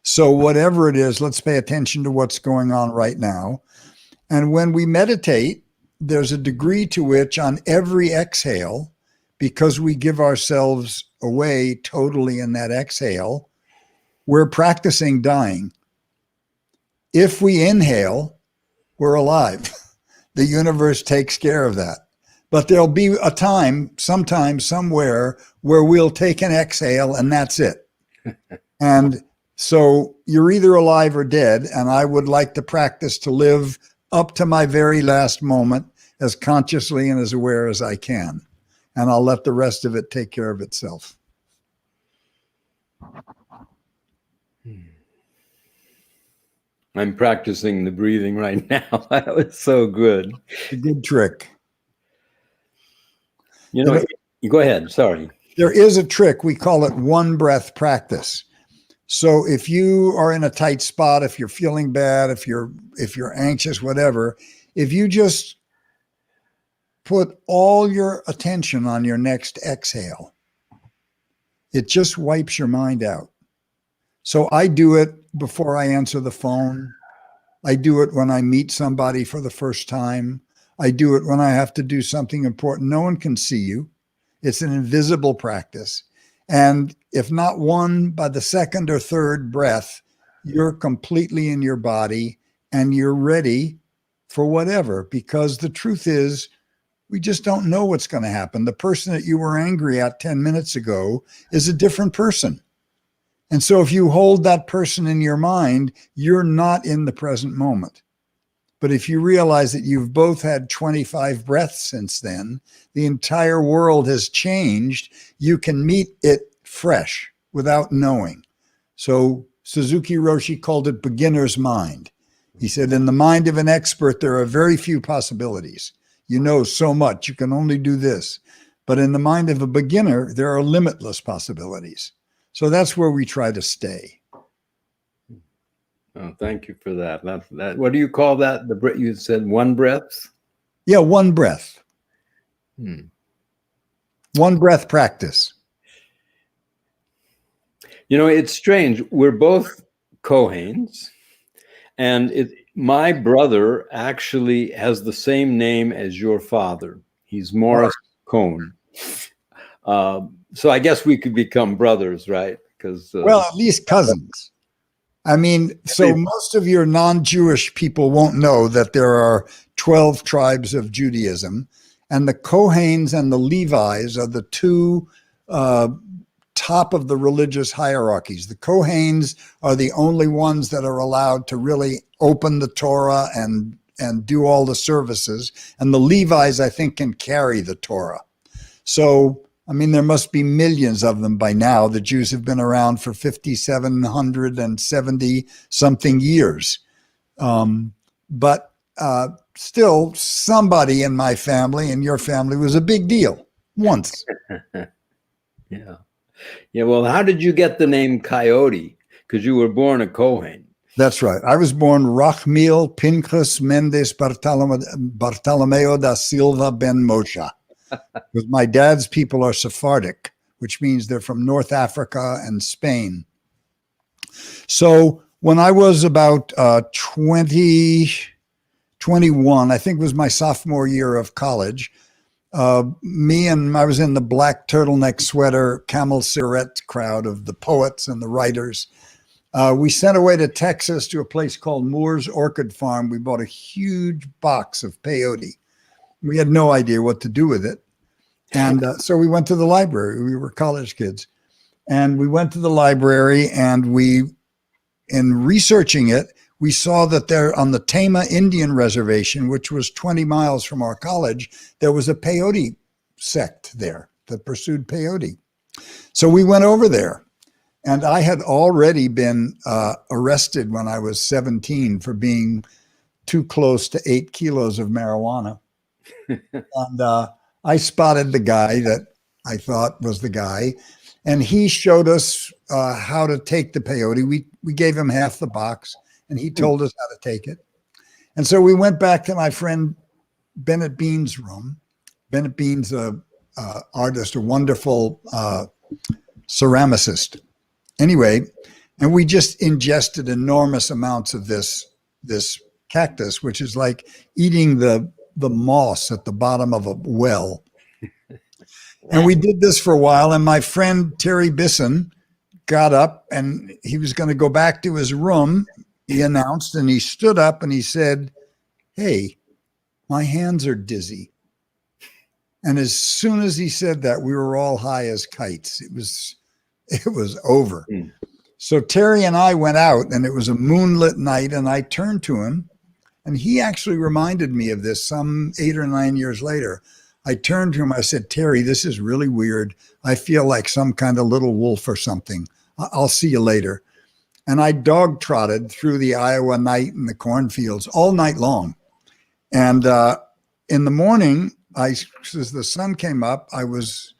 So whatever it is, let's pay attention to what's going on right now. And when we meditate, there's a degree to which on every exhale, because we give ourselves away totally in that exhale, we're practicing dying. If we inhale, we're alive. The universe takes care of that. But there'll be a time, sometime, somewhere, where we'll take an exhale and that's it. And so you're either alive or dead. And I would like to practice to live up to my very last moment as consciously and as aware as I can. And I'll let the rest of it take care of itself. I'm practicing the breathing right now. That was so good. It's a good trick. You go ahead. Sorry. There is a trick. We call it one breath practice. So if you are in a tight spot, if you're feeling bad, if you're anxious, whatever, if you just put all your attention on your next exhale, it just wipes your mind out. So I do it before I answer the phone. I do it when I meet somebody for the first time. I do it when I have to do something important. No one can see you. It's an invisible practice. And if not one, by the second or third breath, you're completely in your body and you're ready for whatever, because the truth is, we just don't know what's going to happen. The person that you were angry at 10 minutes ago is a different person. And so if you hold that person in your mind, you're not in the present moment. But if you realize that you've both had 25 breaths since then, the entire world has changed, you can meet it fresh without knowing. So Suzuki Roshi called it beginner's mind. He said, in the mind of an expert, there are very few possibilities. You know so much, you can only do this. But in the mind of a beginner, there are limitless possibilities. So that's where we try to stay. Oh, thank you for that. That. What do you call that? You said one breath? Yeah, one breath. One breath practice. You know, it's strange. We're both Kohanes, and my brother actually has the same name as your father. He's Morris Cohn. So I guess we could become brothers, right? Because well, at least cousins. I mean, so most of your non-Jewish people won't know that there are 12 tribes of Judaism, and the Kohanes and the Levites are the two top of the religious hierarchies. The Kohanes are the only ones that are allowed to really open the Torah and do all the services, and the Levites, I think, can carry the Torah. So, I mean, there must be millions of them by now. The Jews have been around for 5,770 something years. But still, somebody in my family and your family was a big deal once. Yeah. Yeah. Well, how did you get the name Coyote? Because you were born a Kohen. That's right. I was born Rachmiel Pinchas Mendes Bartolomeo da Silva ben Moshe. Because my dad's people are Sephardic, which means they're from North Africa and Spain. So when I was about 21, I think it was my sophomore year of college, I was in the black turtleneck sweater, camel cigarette crowd of the poets and the writers. We sent away to Texas to a place called Moore's Orchid Farm. We bought a huge box of peyote. We had no idea what to do with it. And so we went to the library. We were college kids. And we went to the library, and in researching it, we saw that there on the Tama Indian Reservation, which was 20 miles from our college, there was a peyote sect there that pursued peyote. So we went over there. And I had already been arrested when I was 17 for being too close to 8 kilos of marijuana. And I spotted the guy that I thought was the guy, and he showed us how to take the peyote. We gave him half the box, and he told us how to take it. And so we went back to my friend Bennett Bean's room. Bennett Bean's a artist, a wonderful ceramicist. Anyway, and we just ingested enormous amounts of this cactus, which is like eating the moss at the bottom of a well. And we did this for a while, and my friend Terry Bisson got up, and he was going to go back to his room, he announced, and he stood up and he said, "Hey, my hands are dizzy." And as soon as he said that, we were all high as kites. It was over. So Terry and I went out, and it was a moonlit night, and I turned to him, and he actually reminded me of this some 8 or 9 years later. I turned to him, I said, "Terry, this is really weird. I feel like some kind of little wolf or something. I'll see you later." And I dog trotted through the Iowa night in the cornfields all night long. And in the morning, as the sun came up, I was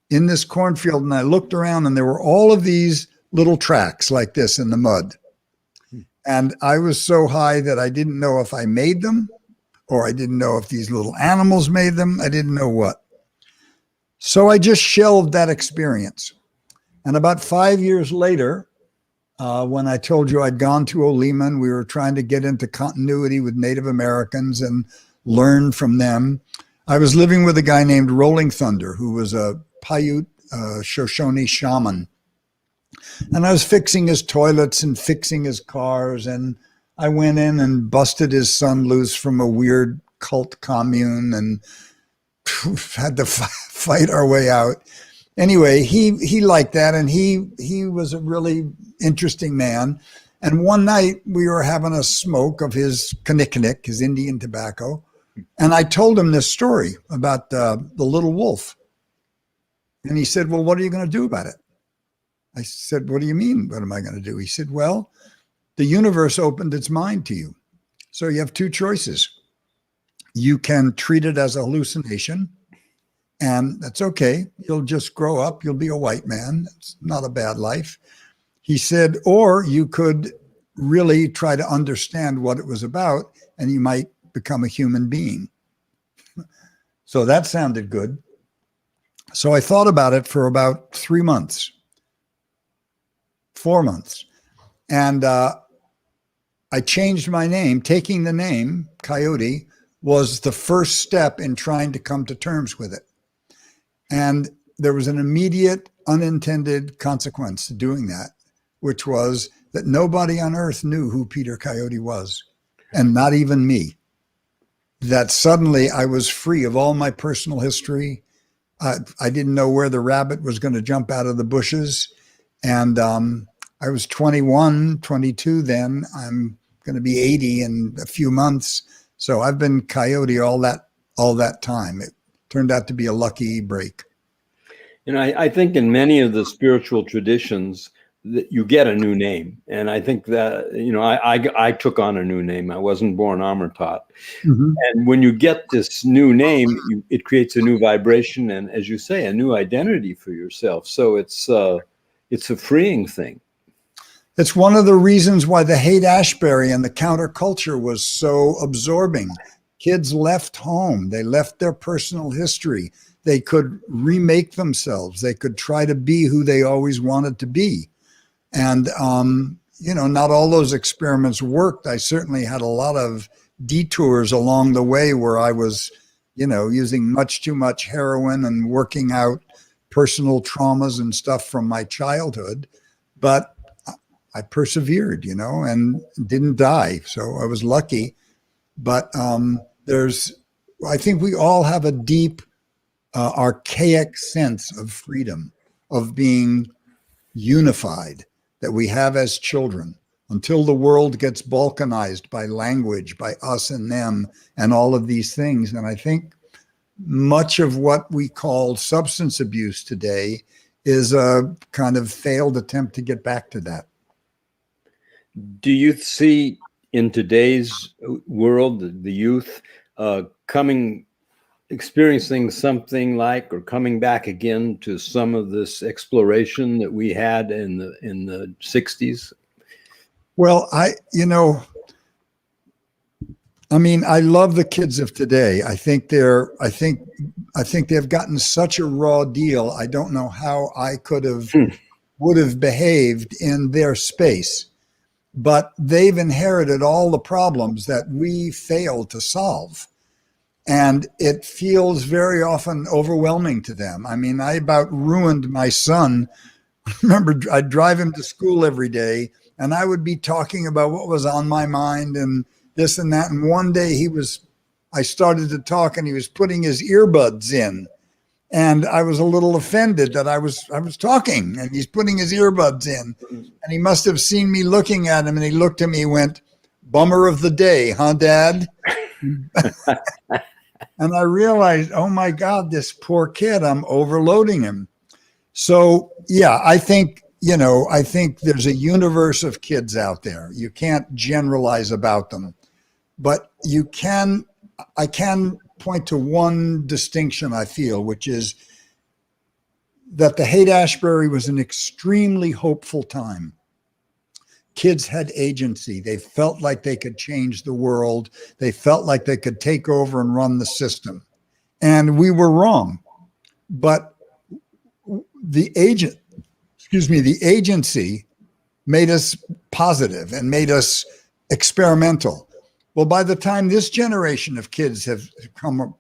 in this cornfield, and I looked around, and there were all of these little tracks like this in the mud. And I was so high that I didn't know if I made them, or I didn't know if these little animals made them. I didn't know what. So I just shelved that experience. And about 5 years later, when I told you I'd gone to Olima, we were trying to get into continuity with Native Americans and learn from them. I was living with a guy named Rolling Thunder, who was a Paiute Shoshone shaman. And I was fixing his toilets and fixing his cars. And I went in and busted his son loose from a weird cult commune and had to fight our way out. Anyway, he liked that, and he was a really interesting man. And one night we were having a smoke of his knick, his Indian tobacco, and I told him this story about the little wolf. And he said, "Well, what are you going to do about it?" I said, what do you mean? What am I going to do? He said, well, the universe opened its mind to you. So you have two choices. You can treat it as a hallucination, and that's okay. You'll just grow up. You'll be a white man. It's not a bad life. He said, or you could really try to understand what it was about, and you might become a human being. So that sounded good. So I thought about it for about 3 months, 4 months. And I changed my name. Taking the name Coyote was the first step in trying to come to terms with it. And there was an immediate unintended consequence to doing that, which was that nobody on earth knew who Peter Coyote was, and not even me. That suddenly I was free of all my personal history. I didn't know where the rabbit was going to jump out of the bushes. And I was 21, 22 then. I'm going to be 80 in a few months. So I've been Coyote all that time. It turned out to be a lucky break. I think in many of the spiritual traditions that you get a new name. And I think that, I took on a new name. I wasn't born Amrtat. Mm-hmm. And when you get this new name, it creates a new vibration. And as you say, a new identity for yourself. So it's a freeing thing. It's one of the reasons why the Haight-Ashbury and the counterculture was so absorbing. Kids left home. They left their personal history. They could remake themselves. They could try to be who they always wanted to be. And, not all those experiments worked. I certainly had a lot of detours along the way where I was, using much too much heroin and working out personal traumas and stuff from my childhood. But I persevered, and didn't die. So I was lucky. But I think we all have a deep, archaic sense of freedom, of being unified, that we have as children, until the world gets balkanized by language, by us and them, and all of these things. And I think much of what we call substance abuse today is a kind of failed attempt to get back to that. Do you see in today's world, the youth experiencing something like, or coming back again to some of this exploration that we had in the 60s? Well, I love the kids of today. I think they've gotten such a raw deal. I don't know how I would have behaved in their space, but they've inherited all the problems that we failed to solve. And it feels very often overwhelming to them. I about ruined my son. Remember, I'd drive him to school every day, and I would be talking about what was on my mind and this and that. And one day I started to talk, and he was putting his earbuds in. And I was a little offended that I was talking, and he's putting his earbuds in. And he must have seen me looking at him, and he looked at me and went, "Bummer of the day, huh, Dad?" And I realized, oh my God, this poor kid, I'm overloading him. So yeah, I think there's a universe of kids out there. You can't generalize about them, but I can point to one distinction I feel, which is that the Haight-Ashbury was an extremely hopeful time. Kids had agency. They felt like they could change the world. They felt like they could take over and run the system. And we were wrong. But the agency made us positive and made us experimental. Well, by the time this generation of kids have come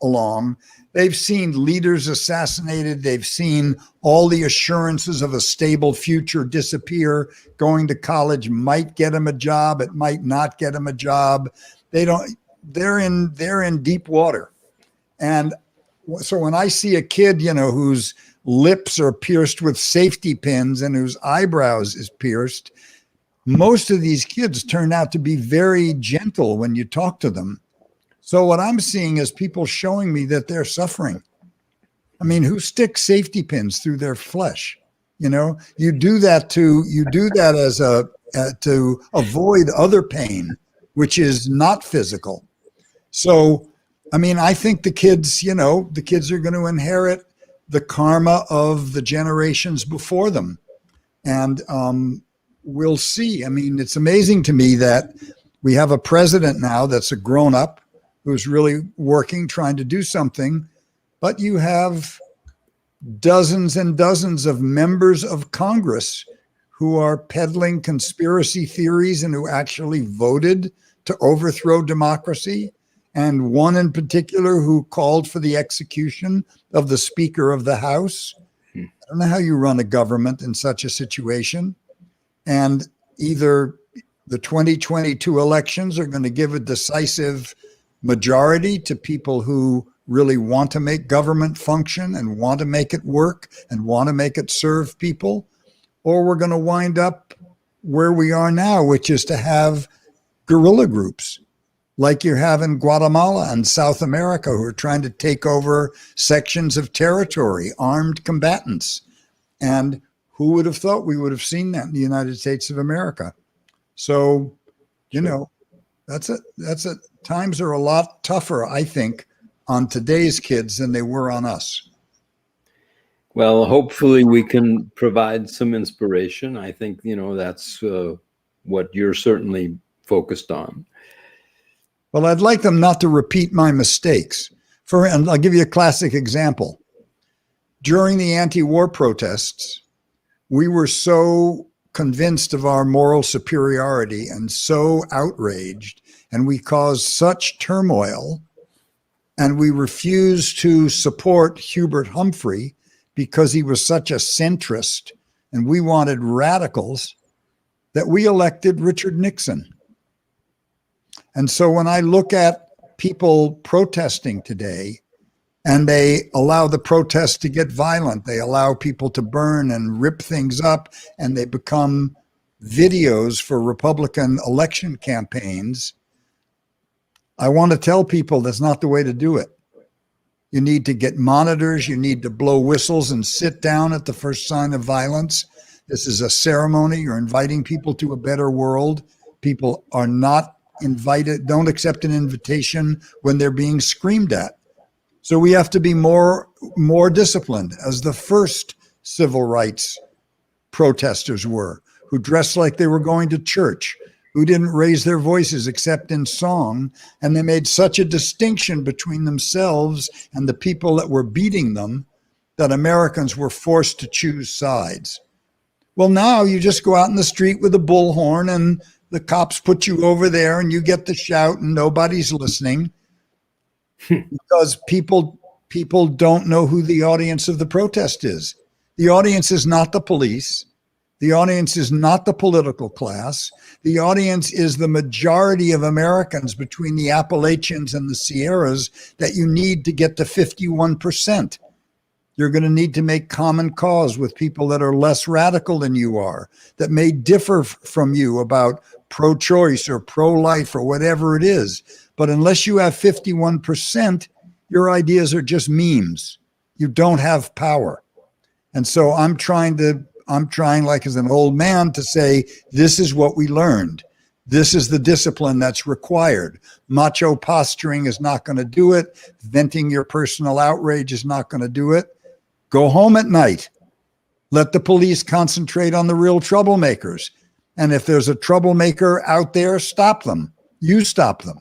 along, they've seen leaders assassinated. They've seen all the assurances of a stable future disappear. Going to college might get them a job. It might not get them a job. They're in deep water. And so when I see a kid, whose lips are pierced with safety pins and whose eyebrows is pierced, most of these kids turn out to be very gentle when you talk to them. So what I'm seeing is people showing me that they're suffering. Who sticks safety pins through their flesh? You do that as to avoid other pain, which is not physical. So, I mean, I think the kids are going to inherit the karma of the generations before them. And we'll see. I mean, it's amazing to me that we have a president now that's a grown up who's really working, trying to do something, but you have dozens and dozens of members of Congress who are peddling conspiracy theories and who actually voted to overthrow democracy. And one in particular who called for the execution of the Speaker of the House. I don't know how you run a government in such a situation. And either the 2022 elections are going to give a decisive majority to people who really want to make government function and want to make it work and want to make it serve people, or we're going to wind up where we are now, which is to have guerrilla groups like you have in Guatemala and South America, who are trying to take over sections of territory, armed combatants. And who would have thought we would have seen that in the United States of America? So, that's it. Times are a lot tougher, I think, on today's kids than they were on us. Well, hopefully we can provide some inspiration. I think, that's what you're certainly focused on. Well, I'd like them not to repeat my mistakes. And I'll give you a classic example. During the anti-war protests, we were so convinced of our moral superiority and so outraged, and we caused such turmoil, and we refused to support Hubert Humphrey because he was such a centrist, and we wanted radicals, that we elected Richard Nixon. And so when I look at people protesting today, and they allow the protests to get violent, they allow people to burn and rip things up, and they become videos for Republican election campaigns, I want to tell people that's not the way to do it. You need to get monitors, you need to blow whistles and sit down at the first sign of violence. This is a ceremony. You're inviting people to a better world. People are not invited, don't accept an invitation when they're being screamed at. So we have to be more disciplined, as the first civil rights protesters were, who dressed like they were going to church, who didn't raise their voices except in song, and they made such a distinction between themselves and the people that were beating them that Americans were forced to choose sides. Well, now you just go out in the street with a bullhorn and the cops put you over there and you get to shout and nobody's listening because people don't know who the audience of the protest is. The audience is not the police. The audience is not the political class. The audience is the majority of Americans between the Appalachians and the Sierras that you need to get to 51%. You're going to need to make common cause with people that are less radical than you are, that may differ from you about pro-choice or pro-life or whatever it is. But unless you have 51%, your ideas are just memes. You don't have power. And so I'm trying like as an old man to say, this is what we learned. This is the discipline that's required. Macho posturing is not going to do it. Venting your personal outrage is not going to do it. Go home at night. Let the police concentrate on the real troublemakers. And if there's a troublemaker out there, stop them. You stop them.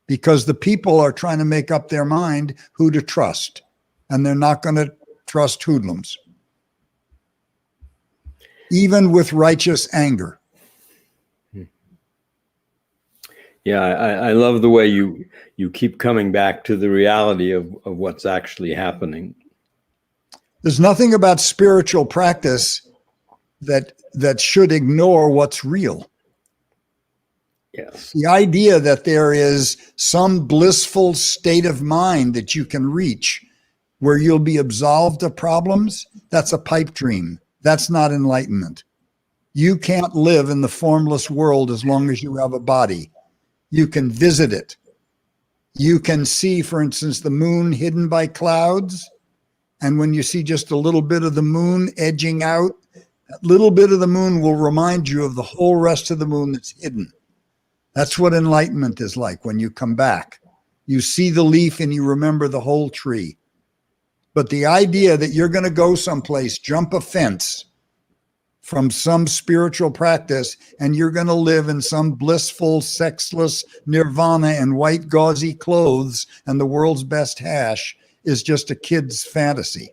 Because the people are trying to make up their mind who to trust. And they're not going to trust hoodlums. Even with righteous anger. Yeah, I love the way you keep coming back to the reality of what's actually happening. There's nothing about spiritual practice that should ignore what's real. Yes. The idea that there is some blissful state of mind that you can reach where you'll be absolved of problems, that's a pipe dream. That's not enlightenment. You can't live in the formless world as long as you have a body. You can visit it. You can see, for instance, the moon hidden by clouds. And when you see just a little bit of the moon edging out, that little bit of the moon will remind you of the whole rest of the moon that's hidden. That's what enlightenment is like when you come back. You see the leaf and you remember the whole tree. But the idea that you're going to go someplace, jump a fence from some spiritual practice, and you're going to live in some blissful, sexless nirvana in white gauzy clothes and the world's best hash is just a kid's fantasy.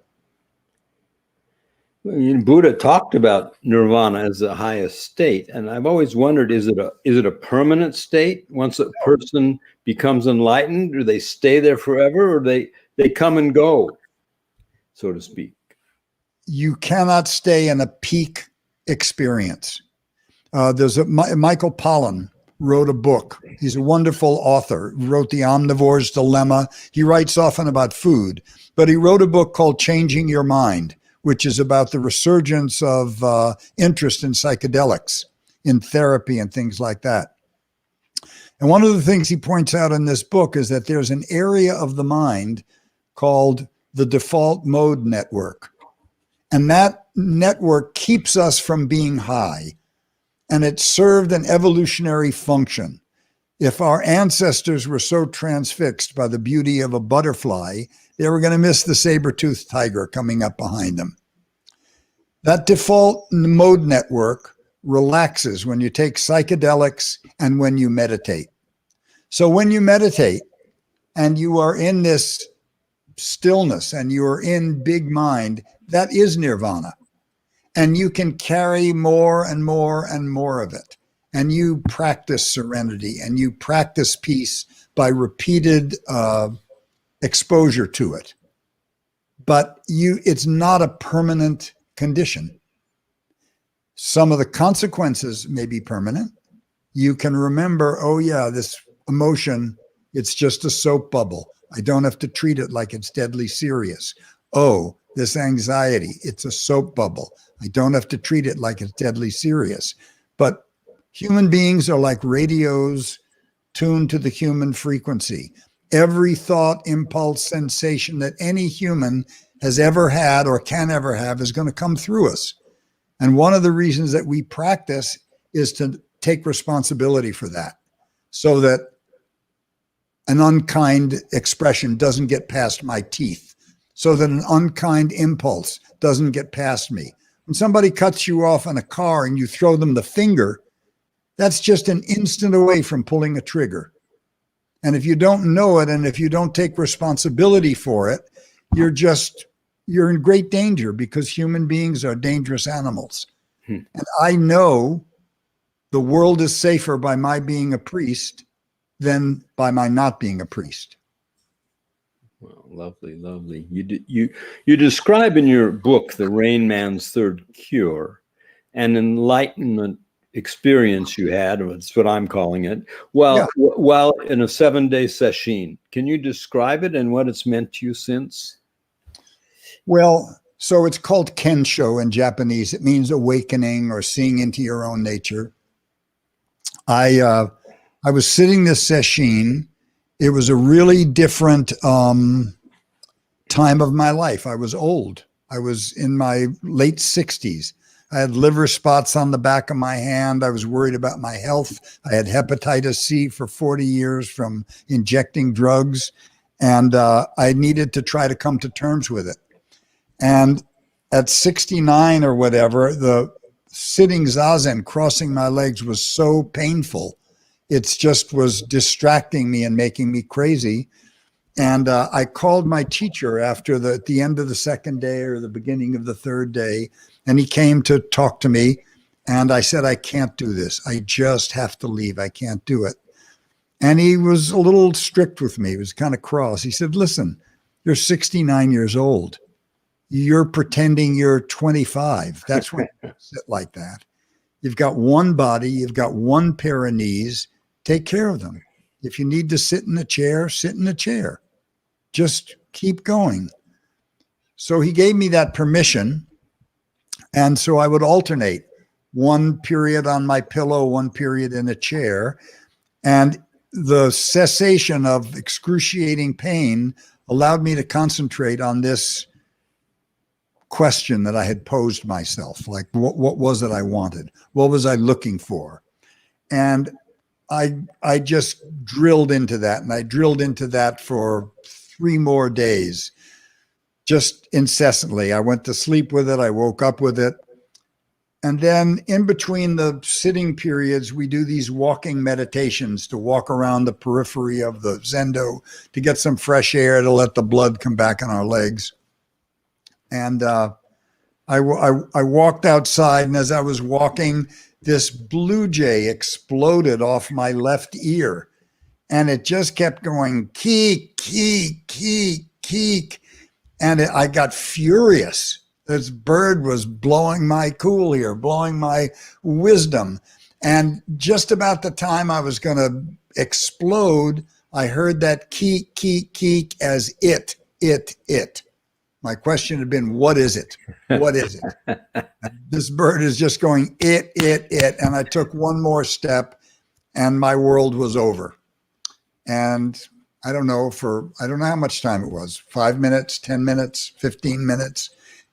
Buddha talked about nirvana as the highest state, and I've always wondered: is it a permanent state? Once a person becomes enlightened, do they stay there forever, or they come and go, so to speak? You cannot stay in a peak experience. There's Michael Pollan wrote a book. He's a wonderful author. He wrote The Omnivore's Dilemma. He writes often about food, but he wrote a book called Changing Your Mind, which is about the resurgence of interest in psychedelics, in therapy and things like that. And one of the things he points out in this book is that there's an area of the mind called the default mode network. And that network keeps us from being high. And it served an evolutionary function. If our ancestors were so transfixed by the beauty of a butterfly, they were going to miss the saber-toothed tiger coming up behind them. That default mode network relaxes when you take psychedelics and when you meditate. So when you meditate and you are in this stillness and you are in big mind, that is nirvana. And you can carry more and more and more of it. And you practice serenity and you practice peace by repeated exposure to it. But it's not a permanent condition. Some of the consequences may be permanent. You can remember, oh yeah, this emotion, it's just a soap bubble. I don't have to treat it like it's deadly serious. Oh, this anxiety, it's a soap bubble. I don't have to treat it like it's deadly serious. But human beings are like radios tuned to the human frequency. Every thought, impulse, sensation that any human has ever had or can ever have is going to come through us. And one of the reasons that we practice is to take responsibility for that, so that an unkind expression doesn't get past my teeth, so that an unkind impulse doesn't get past me. When somebody cuts you off in a car and you throw them the finger, that's just an instant away from pulling a trigger. And if you don't know it, and if you don't take responsibility for it, you're in great danger, because human beings are dangerous animals. And I know the world is safer by my being a priest than by my not being a priest. Well, lovely, lovely. You describe in your book, The Rain Man's Third Cure, an enlightenment experience you had, that's what I'm calling it, while in a 7-day session. Can you describe it and what it's meant to you since? Well, so it's called Kensho in Japanese. It means awakening or seeing into your own nature. I was sitting this session. It was a really different time of my life. I was old. I was in my late 60s. I had liver spots on the back of my hand. I was worried about my health. I had hepatitis C for 40 years from injecting drugs. And I needed to try to come to terms with it. And at 69 or whatever, the sitting zazen, crossing my legs, was so painful. It just was distracting me and making me crazy. And I called my teacher at the end of the second day or the beginning of the third day, and he came to talk to me. And I said, I can't do this. I just have to leave. I can't do it. And he was a little strict with me. He was kind of cross. He said, listen, you're 69 years old. You're pretending you're 25. That's why you sit like that. You've got one body. You've got one pair of knees. Take care of them. If you need to sit in a chair, sit in a chair. Just keep going. So he gave me that permission. And so I would alternate one period on my pillow, one period in a chair. And the cessation of excruciating pain allowed me to concentrate on this question that I had posed myself. Like, what was it I wanted? What was I looking for? And I just drilled into that, and I drilled into that for 3 more days, just incessantly. I went to sleep with it. I woke up with it. And then in between the sitting periods, we do these walking meditations to walk around the periphery of the zendo to get some fresh air, to let the blood come back in our legs. And I walked outside, and as I was walking, this blue jay exploded off my left ear, and it just kept going, keek, keek, keek, keek. And I got furious. This bird was blowing my cool here, blowing my wisdom. And just about the time I was going to explode, I heard that keek, keek, keek as it. My question had been, what is it? What is it? This bird is just going, it. And I took one more step, and my world was over. And I don't know how much time it was, 5 minutes, 10 minutes, 15 minutes.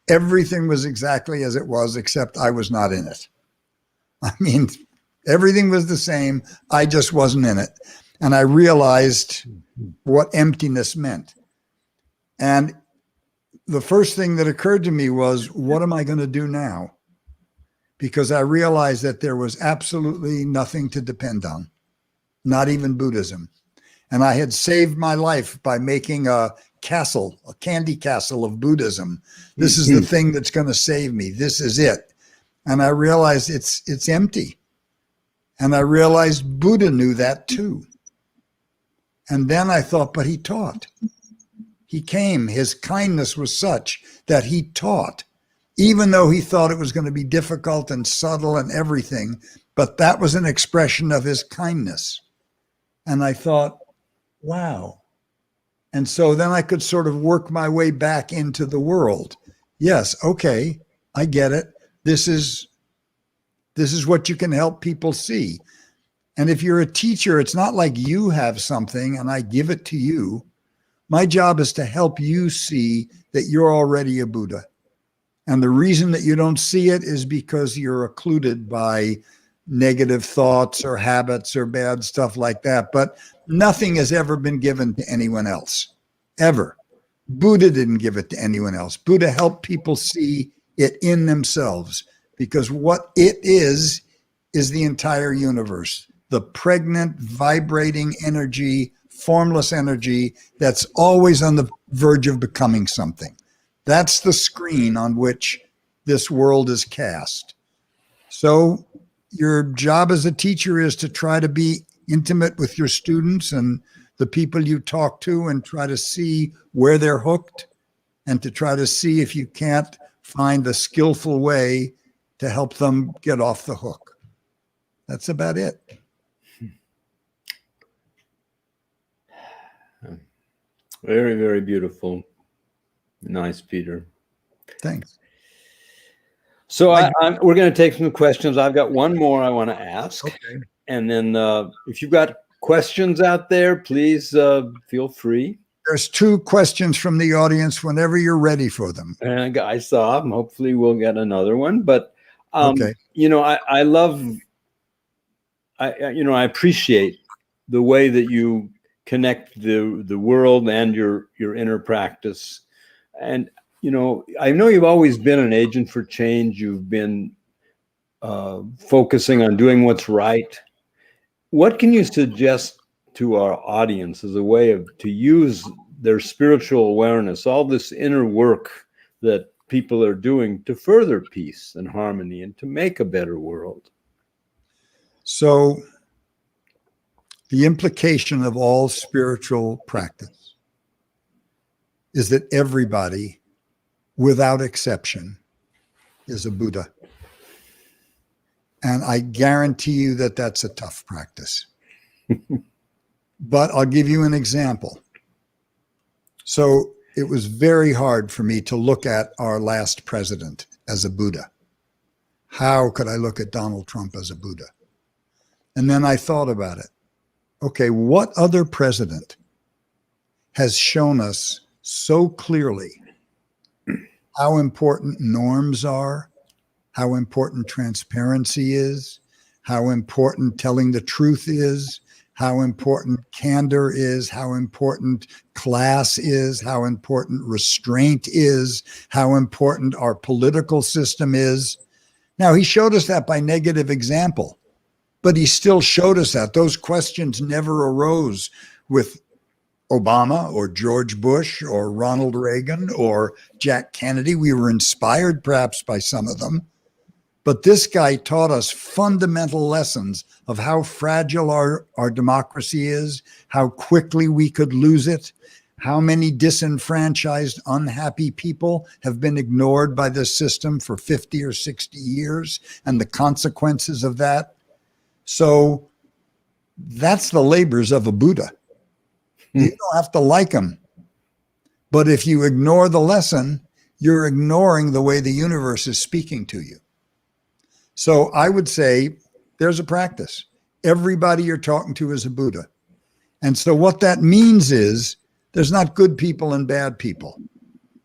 Everything was exactly as it was, except I was not in it. I mean, everything was the same. I just wasn't in it. And I realized what emptiness meant. And the first thing that occurred to me was, what am I going to do now? Because I realized that there was absolutely nothing to depend on, not even Buddhism. And I had saved my life by making a castle, a candy castle of Buddhism. This is the thing that's going to save me. This is it. And I realized it's empty. And I realized Buddha knew that too. And then I thought, but he taught. He came. His kindness was such that he taught, even though he thought it was going to be difficult and subtle and everything. But that was an expression of his kindness. And I thought, wow. And so then I could sort of work my way back into the world. Yes, okay, I get it. This is what you can help people see. And if you're a teacher, it's not like you have something and I give it to you. My job is to help you see that you're already a Buddha. And the reason that you don't see it is because you're occluded by negative thoughts or habits or bad stuff like that. But nothing has ever been given to anyone else, ever. Buddha didn't give it to anyone else. Buddha helped people see it in themselves, because what it is the entire universe, the pregnant, vibrating energy, formless energy that's always on the verge of becoming something. That's the screen on which this world is cast. So your job as a teacher is to try to be intimate with your students and the people you talk to, and try to see where they're hooked, and to try to see if you can't find a skillful way to help them get off the hook. That's about it. Very, very beautiful. Nice, Peter. Thanks. So we're going to take some questions. I've got one more I want to ask. Okay. And then if you've got questions out there, please feel free. There's 2 questions from the audience whenever you're ready for them. And I saw them. Hopefully we'll get another one. But, Okay. I love, I appreciate the way that you connect the world and your inner practice. And, I know you've always been an agent for change. You've been focusing on doing what's right. What can you suggest to our audience as a way to use their spiritual awareness, all this inner work that people are doing to further peace and harmony and to make a better world? So the implication of all spiritual practice is that everybody, without exception, is a Buddha. And I guarantee you that that's a tough practice. But I'll give you an example. So it was very hard for me to look at our last president as a Buddha. How could I look at Donald Trump as a Buddha? And then I thought about it. Okay, what other president has shown us so clearly how important norms are, how important transparency is, how important telling the truth is, how important candor is, how important class is, how important restraint is, how important our political system is. Now, he showed us that by negative example, but he still showed us that. Those questions never arose with Obama or George Bush or Ronald Reagan or Jack Kennedy. We were inspired perhaps by some of them, but this guy taught us fundamental lessons of how fragile our democracy is, how quickly we could lose it, how many disenfranchised, unhappy people have been ignored by this system for 50 or 60 years, and the consequences of that. So that's the labors of a Buddha. You don't have to like them. But if you ignore the lesson, you're ignoring the way the universe is speaking to you. So I would say there's a practice. Everybody you're talking to is a Buddha. And so what that means is there's not good people and bad people.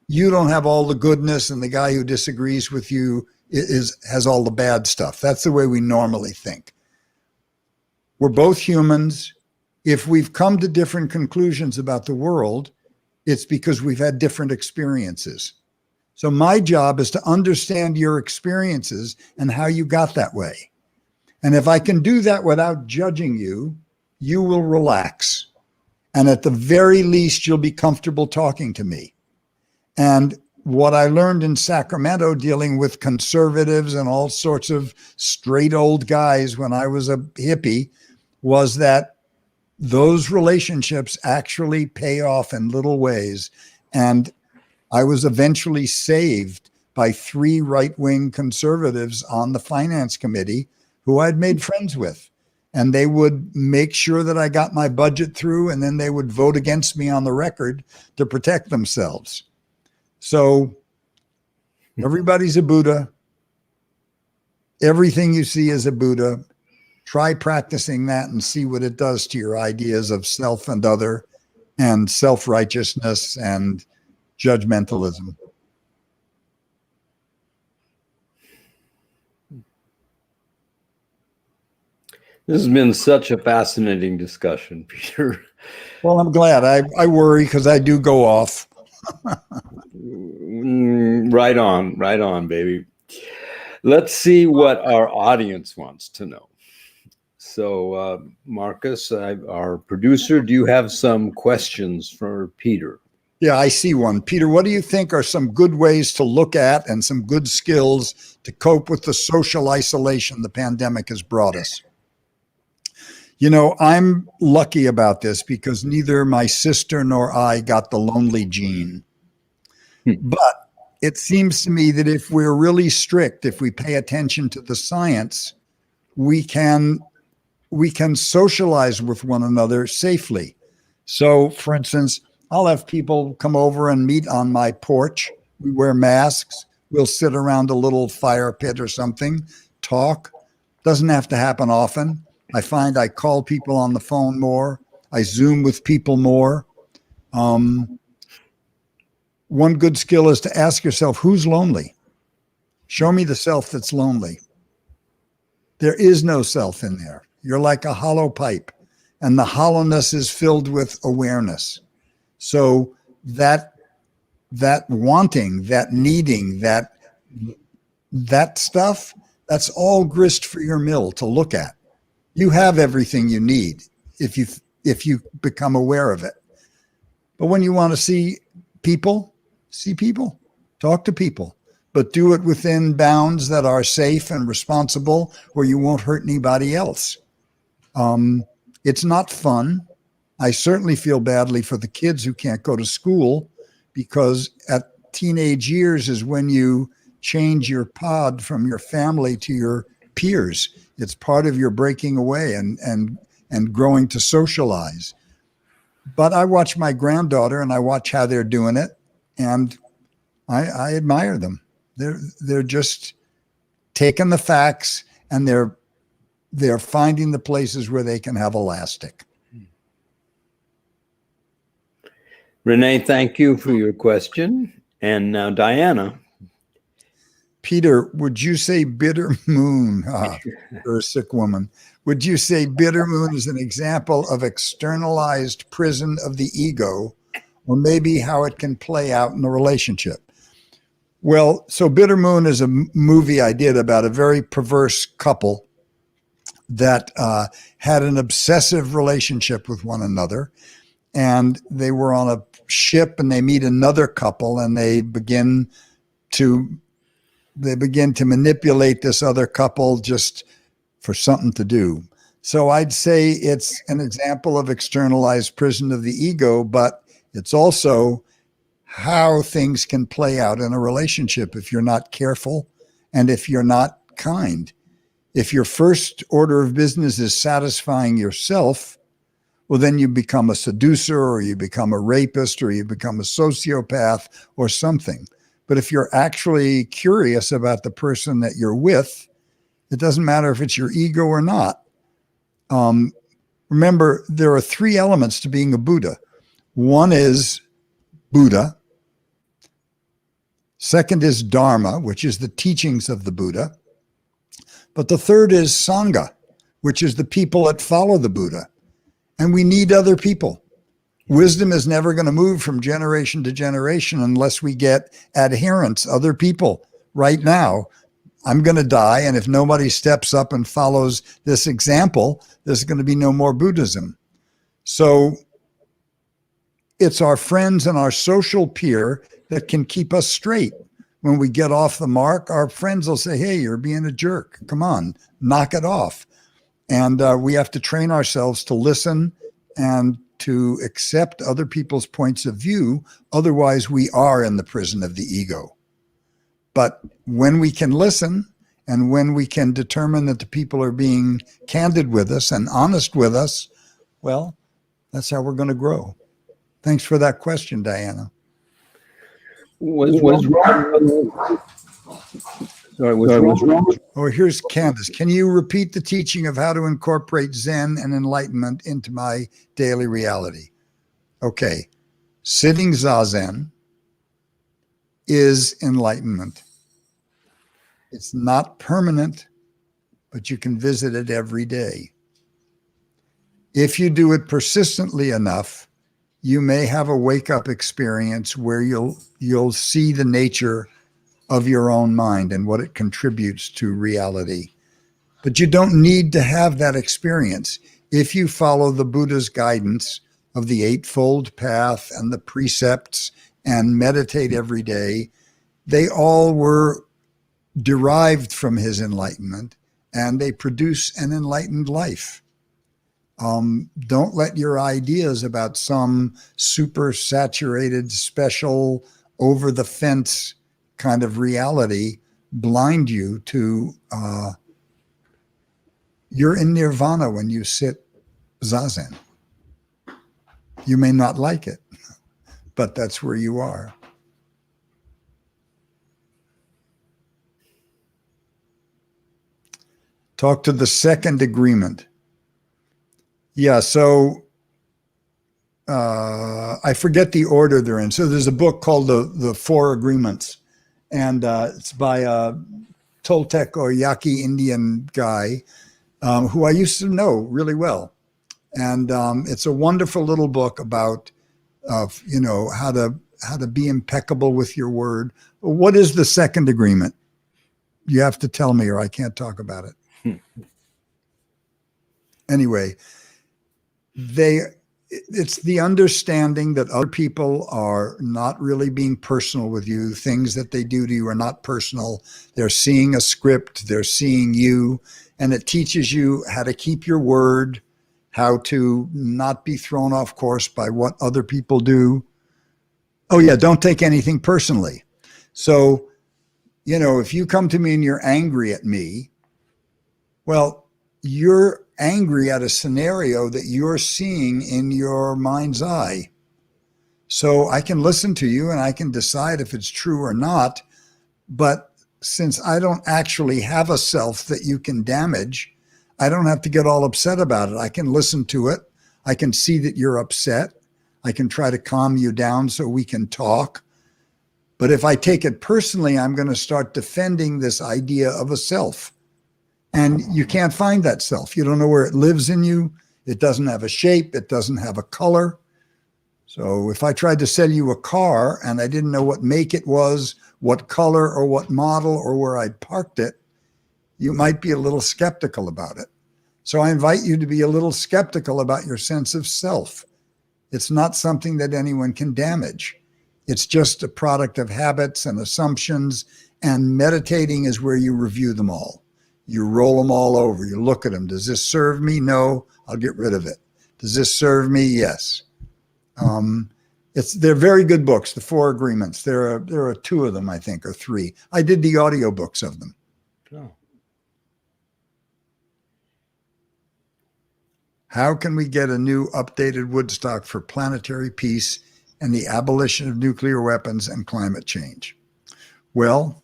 You don't have all the goodness, and the guy who disagrees with you has all the bad stuff. That's the way we normally think. We're both humans. If we've come to different conclusions about the world, it's because we've had different experiences. So my job is to understand your experiences and how you got that way. And if I can do that without judging you, you will relax. And at the very least, you'll be comfortable talking to me. And what I learned in Sacramento dealing with conservatives and all sorts of straight old guys when I was a hippie was that those relationships actually pay off in little ways. And I was eventually saved by 3 right-wing conservatives on the finance committee who I'd made friends with. And they would make sure that I got my budget through, and then they would vote against me on the record to protect themselves. So everybody's a Buddha. Everything you see is a Buddha. Try practicing that and see what it does to your ideas of self and other, and self-righteousness and judgmentalism. This has been such a fascinating discussion, Peter. Well, I'm glad. I worry because I do go off. Right on, baby. Let's see what our audience wants to know. So, Marcus, our producer, do you have some questions for Peter? Yeah, I see one. Peter, what do you think are some good ways to look at and some good skills to cope with the social isolation the pandemic has brought us? You know, I'm lucky about this because neither my sister nor I got the lonely gene. But it seems to me that if we're really strict, if we pay attention to the science, we can socialize with one another safely. So, for instance, I'll have people come over and meet on my porch. We wear masks. We'll sit around a little fire pit or something, talk. Doesn't have to happen often. I find I call people on the phone more. I Zoom with people more. One good skill is to ask yourself, who's lonely? Show me the self that's lonely. There is no self in there. You're like a hollow pipe, and the hollowness is filled with awareness. So that wanting, that needing, that stuff, that's all grist for your mill to look at. You have everything you need if you become aware of it. But when you want to see people, talk to people, but do it within bounds that are safe and responsible where you won't hurt anybody else. It's not fun. I certainly feel badly for the kids who can't go to school, because at teenage years is when you change your pod from your family to your peers. It's part of your breaking away and growing to socialize. But I watch my granddaughter and I watch how they're doing it, and I admire them. They're just taking the facts and they're finding the places where they can have elastic. Renee, thank you for your question. And now, Diana. Peter, would you say bitter moon? You're a sick woman. Would you say bitter moon is an example of externalized prison of the ego, or maybe how it can play out in a relationship? Well, so Bitter Moon is a movie I did about a very perverse couple that had an obsessive relationship with one another. And they were on a ship and they meet another couple and they begin to manipulate this other couple just for something to do. So I'd say it's an example of externalized prison of the ego, but it's also how things can play out in a relationship if you're not careful and if you're not kind. If your first order of business is satisfying yourself, well, then you become a seducer or you become a rapist or you become a sociopath or something. But if you're actually curious about the person that you're with, it doesn't matter if it's your ego or not. Remember, there are three elements to being a Buddha. One is Buddha. Second is Dharma, which is the teachings of the Buddha. But the third is Sangha, which is the people that follow the Buddha. And we need other people. Wisdom is never going to move from generation to generation unless we get adherents, other people. Right now, I'm going to die, and if nobody steps up and follows this example, there's going to be no more Buddhism. So it's our friends and our social peer that can keep us straight. When we get off the mark, our friends will say, hey, you're being a jerk. Come on, knock it off. And we have to train ourselves to listen and to accept other people's points of view. Otherwise, we are in the prison of the ego. But when we can listen and when we can determine that the people are being candid with us and honest with us, well, that's how we're going to grow. Thanks for that question, Diana. Was wrong? Sorry, what's wrong? Oh, here's Candace. Can you repeat the teaching of how to incorporate Zen and enlightenment into my daily reality? Okay. Sitting Zazen is enlightenment. It's not permanent, but you can visit it every day. If you do it persistently enough, you may have a wake-up experience where you'll see the nature of your own mind and what it contributes to reality. But you don't need to have that experience. If you follow the Buddha's guidance of the Eightfold Path and the precepts and meditate every day, they all were derived from his enlightenment and they produce an enlightened life. Don't let your ideas about some super saturated, special, over the fence kind of reality blind you to you're in nirvana when you sit zazen. You may not like it, but that's where you are. Talk to the second agreement. Yeah, so I forget the order they're in. So there's a book called The Four Agreements, and it's by a Toltec or Yaqui Indian guy who I used to know really well. And it's a wonderful little book about, how to be impeccable with your word. What is the second agreement? You have to tell me or I can't talk about it. Anyway, it's the understanding that other people are not really being personal with you. Things that they do to you are not personal. They're seeing a script, they're seeing you, and it teaches you how to keep your word, how to not be thrown off course by what other people do. Oh yeah, don't take anything personally. So, if you come to me and you're angry at me, well, you're angry at a scenario that you're seeing in your mind's eye. So I can listen to you and I can decide if it's true or not. But since I don't actually have a self that you can damage, I don't have to get all upset about it. I can listen to it. I can see that you're upset. I can try to calm you down so we can talk. But if I take it personally, I'm going to start defending this idea of a self. And you can't find that self. You don't know where it lives in you. It doesn't have a shape. It doesn't have a color. So if I tried to sell you a car and I didn't know what make it was, what color or what model or where I'd parked it, you might be a little skeptical about it. So I invite you to be a little skeptical about your sense of self. It's not something that anyone can damage. It's just a product of habits and assumptions, and meditating is where you review them all. You roll them all over. You look at them. Does this serve me? No, I'll get rid of it. Does this serve me? Yes. They're very good books, the Four Agreements. There are two of them, I think, or three. I did the audiobooks of them. Oh. How can we get a new updated Woodstock for planetary peace and the abolition of nuclear weapons and climate change? Well,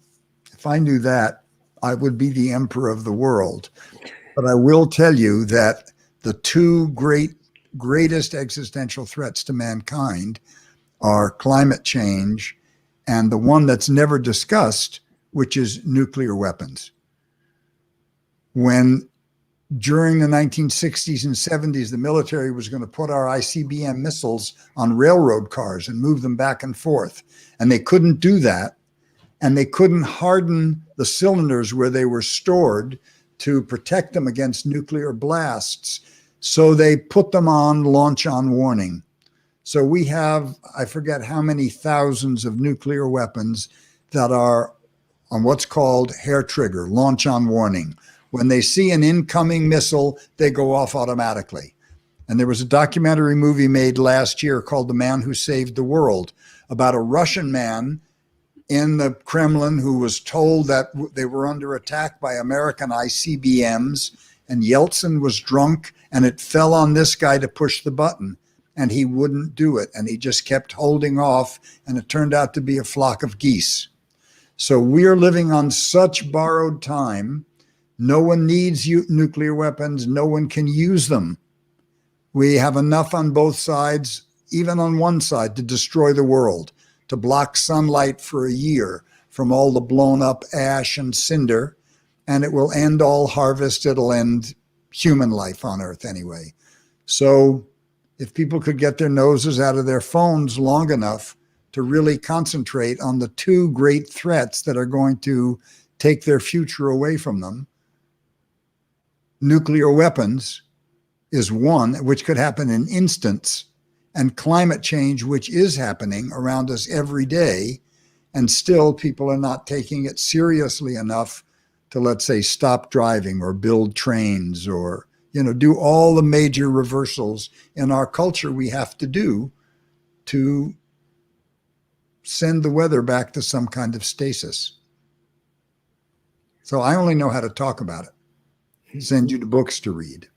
if I knew that, I would be the emperor of the world. But I will tell you that the two greatest existential threats to mankind are climate change and the one that's never discussed, which is nuclear weapons. When during the 1960s and 70s, the military was going to put our ICBM missiles on railroad cars and move them back and forth. And they couldn't do that. And they couldn't harden the cylinders where they were stored to protect them against nuclear blasts. So they put them on launch on warning. So we have, I forget how many thousands of nuclear weapons that are on what's called hair trigger, launch on warning. When they see an incoming missile, they go off automatically. And there was a documentary movie made last year called The Man Who Saved the World about a Russian man in the Kremlin who was told that they were under attack by American ICBMs, and Yeltsin was drunk and it fell on this guy to push the button, and he wouldn't do it. And he just kept holding off, and it turned out to be a flock of geese. So we're living on such borrowed time. No one needs nuclear weapons. No one can use them. We have enough on both sides, even on one side, to destroy the world, to block sunlight for a year from all the blown up ash and cinder, and it will end all harvest. It'll end human life on Earth anyway. So if people could get their noses out of their phones long enough to really concentrate on the two great threats that are going to take their future away from them, nuclear weapons is one, which could happen in instants, and climate change, which is happening around us every day, and still people are not taking it seriously enough to, let's say, stop driving or build trains or, do all the major reversals in our culture we have to do to send the weather back to some kind of stasis. So I only know how to talk about it. Send you the books to read.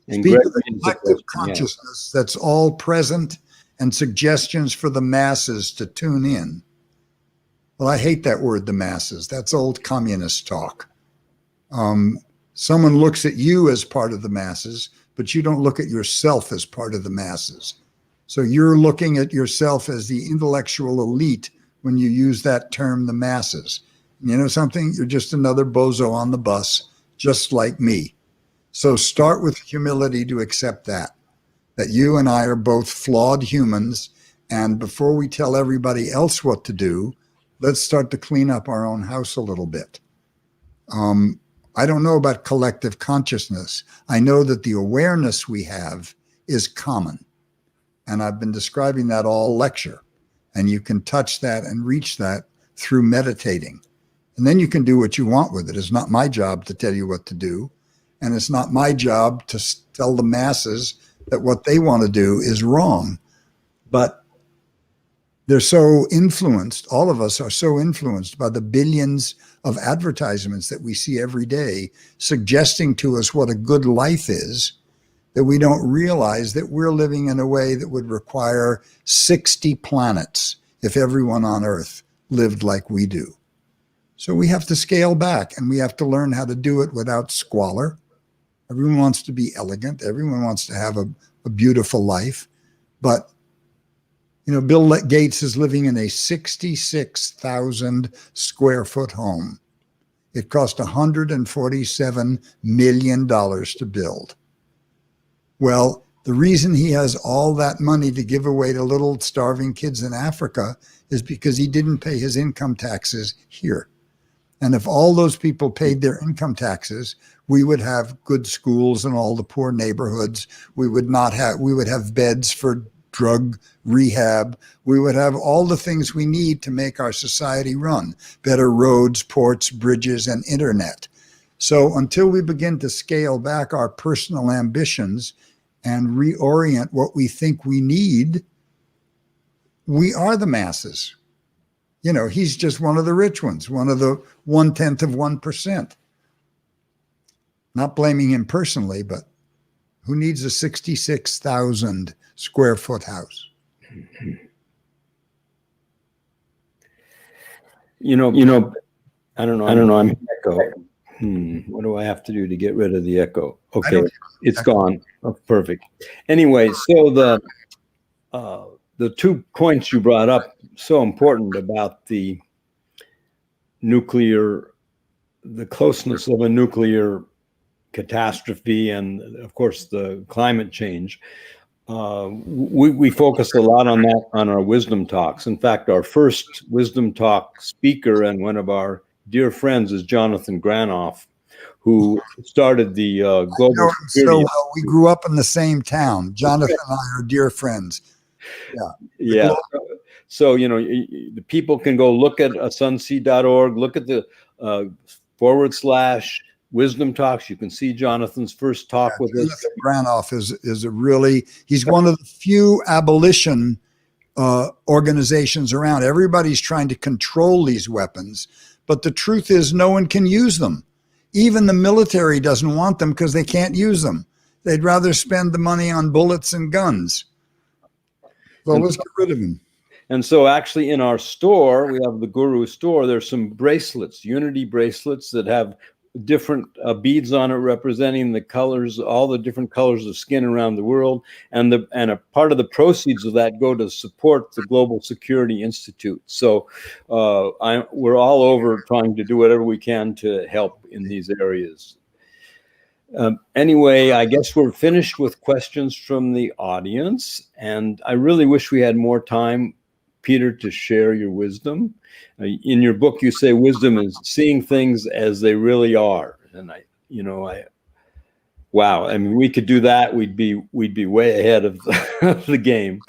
And Speak of the collective consciousness that's all present and suggestions for the masses to tune in. Well, I hate that word, the masses. That's old communist talk. Someone looks at you as part of the masses, but you don't look at yourself as part of the masses. So you're looking at yourself as the intellectual elite when you use that term, the masses. You know something? You're just another bozo on the bus, just like me. So start with humility to accept that you and I are both flawed humans. And before we tell everybody else what to do, let's start to clean up our own house a little bit. I don't know about collective consciousness. I know that the awareness we have is common. And I've been describing that all lecture. And you can touch that and reach that through meditating. And then you can do what you want with it. It's not my job to tell you what to do. And it's not my job to tell the masses that what they want to do is wrong. But they're so influenced, all of us are so influenced by the billions of advertisements that we see every day, suggesting to us what a good life is, that we don't realize that we're living in a way that would require 60 planets if everyone on Earth lived like we do. So we have to scale back, and we have to learn how to do it without squalor. Everyone wants to be elegant. Everyone wants to have a beautiful life. But, Bill Gates is living in a 66,000 square foot home. It cost $147 million to build. Well, the reason he has all that money to give away to little starving kids in Africa is because he didn't pay his income taxes here. And if all those people paid their income taxes, we would have good schools in all the poor neighborhoods. We would have beds for drug rehab. We would have all the things we need to make our society run: better roads, ports, bridges, and internet. So until we begin to scale back our personal ambitions and reorient what we think we need, we are the masses. He's just one of the rich ones, one of the 1/10 of 1%. Not blaming him personally, but who needs a 66,000 square foot house? I don't know. I'm echo. What do I have to do to get rid of the echo? Okay, it's gone. Oh, perfect. Anyway, so the 2 points you brought up, so important about the closeness of a nuclear catastrophe, and of course the climate change. We focus a lot on that on our Wisdom Talks. In fact, our first Wisdom Talk speaker and one of our dear friends is Jonathan Granoff, who started the Global Security. So we grew up in the same town. Jonathan and I are dear friends. Yeah. So, the people can go look at sunsea.org, look at the /Wisdom Talks. You can see Jonathan's first talk with us. Granoff he's one of the few abolition organizations around. Everybody's trying to control these weapons, but the truth is no one can use them. Even the military doesn't want them because they can't use them. They'd rather spend the money on bullets and guns. So let's get rid of them. And so actually in our store, we have the Guru store, there's some bracelets, unity bracelets that have different beads on it representing the colors, all the different colors of skin around the world. And a part of the proceeds of that go to support the Global Security Institute. So we're all over trying to do whatever we can to help in these areas. Anyway, I guess we're finished with questions from the audience. And I really wish we had more time, Peter, to share your wisdom. In your book, you say wisdom is seeing things as they really are. And wow. I mean, we could do that. We'd be way ahead of the game.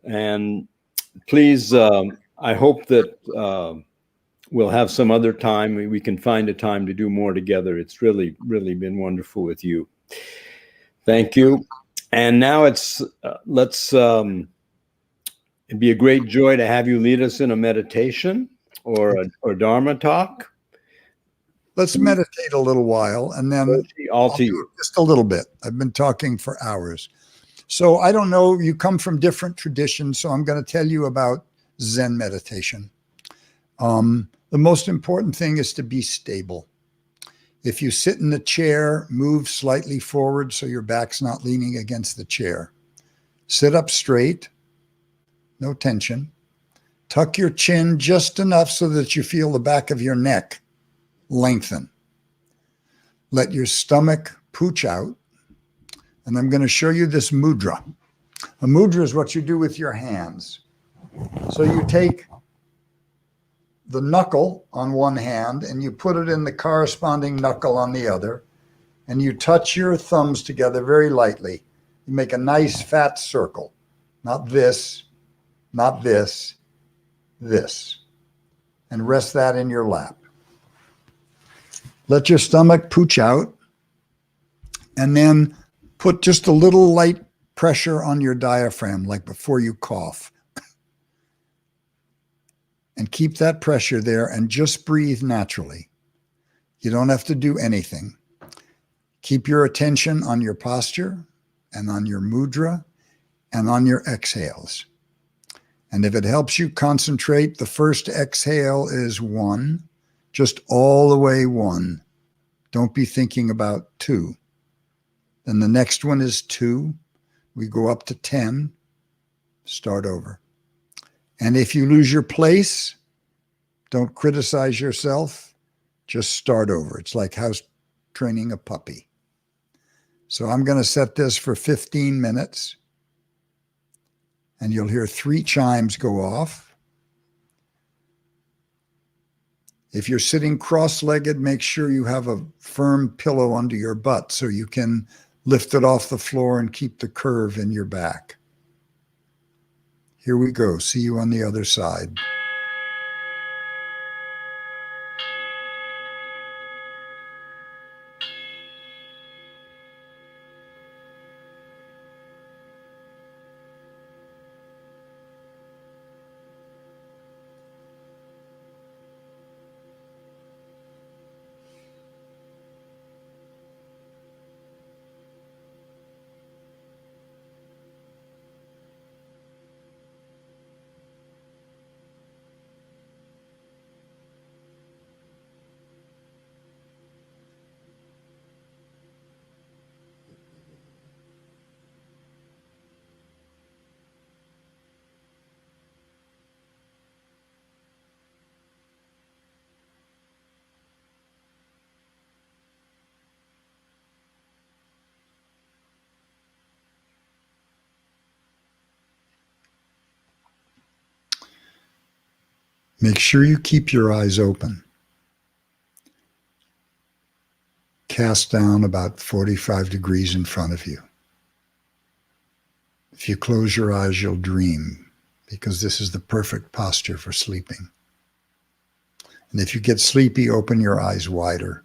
And please, I hope that we'll have some other time. We can find a time to do more together. It's really, really been wonderful with you. Thank you. And now it'd be a great joy to have you lead us in a meditation or Dharma talk. Let's meditate a little while, and then I'll to you. Just a little bit. I've been talking for hours. So I don't know, you come from different traditions, so I'm going to tell you about Zen meditation. The most important thing is to be stable. If you sit in the chair, move slightly forward so your back's not leaning against the chair. Sit up straight. No tension. Tuck your chin just enough so that you feel the back of your neck lengthen. Let your stomach pooch out. And I'm going to show you this mudra. A mudra is what you do with your hands. So you take the knuckle on one hand and you put it in the corresponding knuckle on the other, and you touch your thumbs together very lightly. You make a nice fat circle. Not this, not this, this. And rest that in your lap. Let your stomach pooch out, and then put just a little light pressure on your diaphragm, like before you cough. And keep that pressure there and just breathe naturally. You don't have to do anything. Keep your attention on your posture and on your mudra and on your exhales. And if it helps you concentrate, the first exhale is 1, just all the way 1. Don't be thinking about 2. Then the next one is 2. We go up to 10. Start over. And if you lose your place, don't criticize yourself. Just start over. It's like house training a puppy. So I'm going to set this for 15 minutes. And you'll hear 3 chimes go off. If you're sitting cross-legged, make sure you have a firm pillow under your butt so you can lift it off the floor and keep the curve in your back. Here we go. See you on the other side. Make sure you keep your eyes open. Cast down about 45 degrees in front of you. If you close your eyes, you'll dream, because this is the perfect posture for sleeping. And if you get sleepy, open your eyes wider.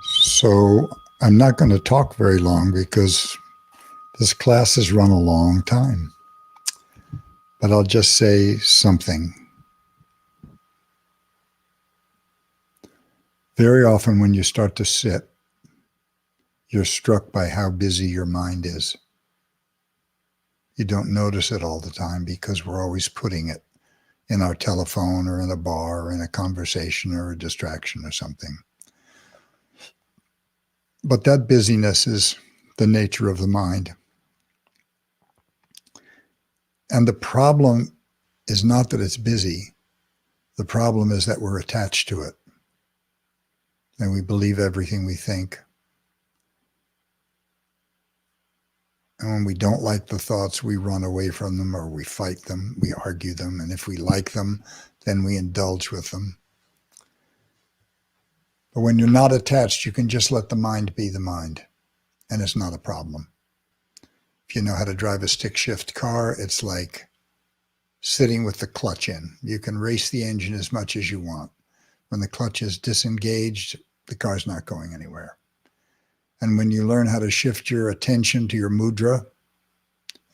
So I'm not going to talk very long because this class has run a long time. But I'll just say something. Very often when you start to sit, you're struck by how busy your mind is. You don't notice it all the time because we're always putting it in our telephone or in a bar or in a conversation or a distraction or something. But that busyness is the nature of the mind. And the problem is not that it's busy. The problem is that we're attached to it. And we believe everything we think. And when we don't like the thoughts, we run away from them or we fight them, we argue them. And if we like them, then we indulge with them. But when you're not attached, you can just let the mind be the mind. And it's not a problem. If you know how to drive a stick shift car, it's like sitting with the clutch in. You can race the engine as much as you want. When the clutch is disengaged, the car's not going anywhere. And when you learn how to shift your attention to your mudra,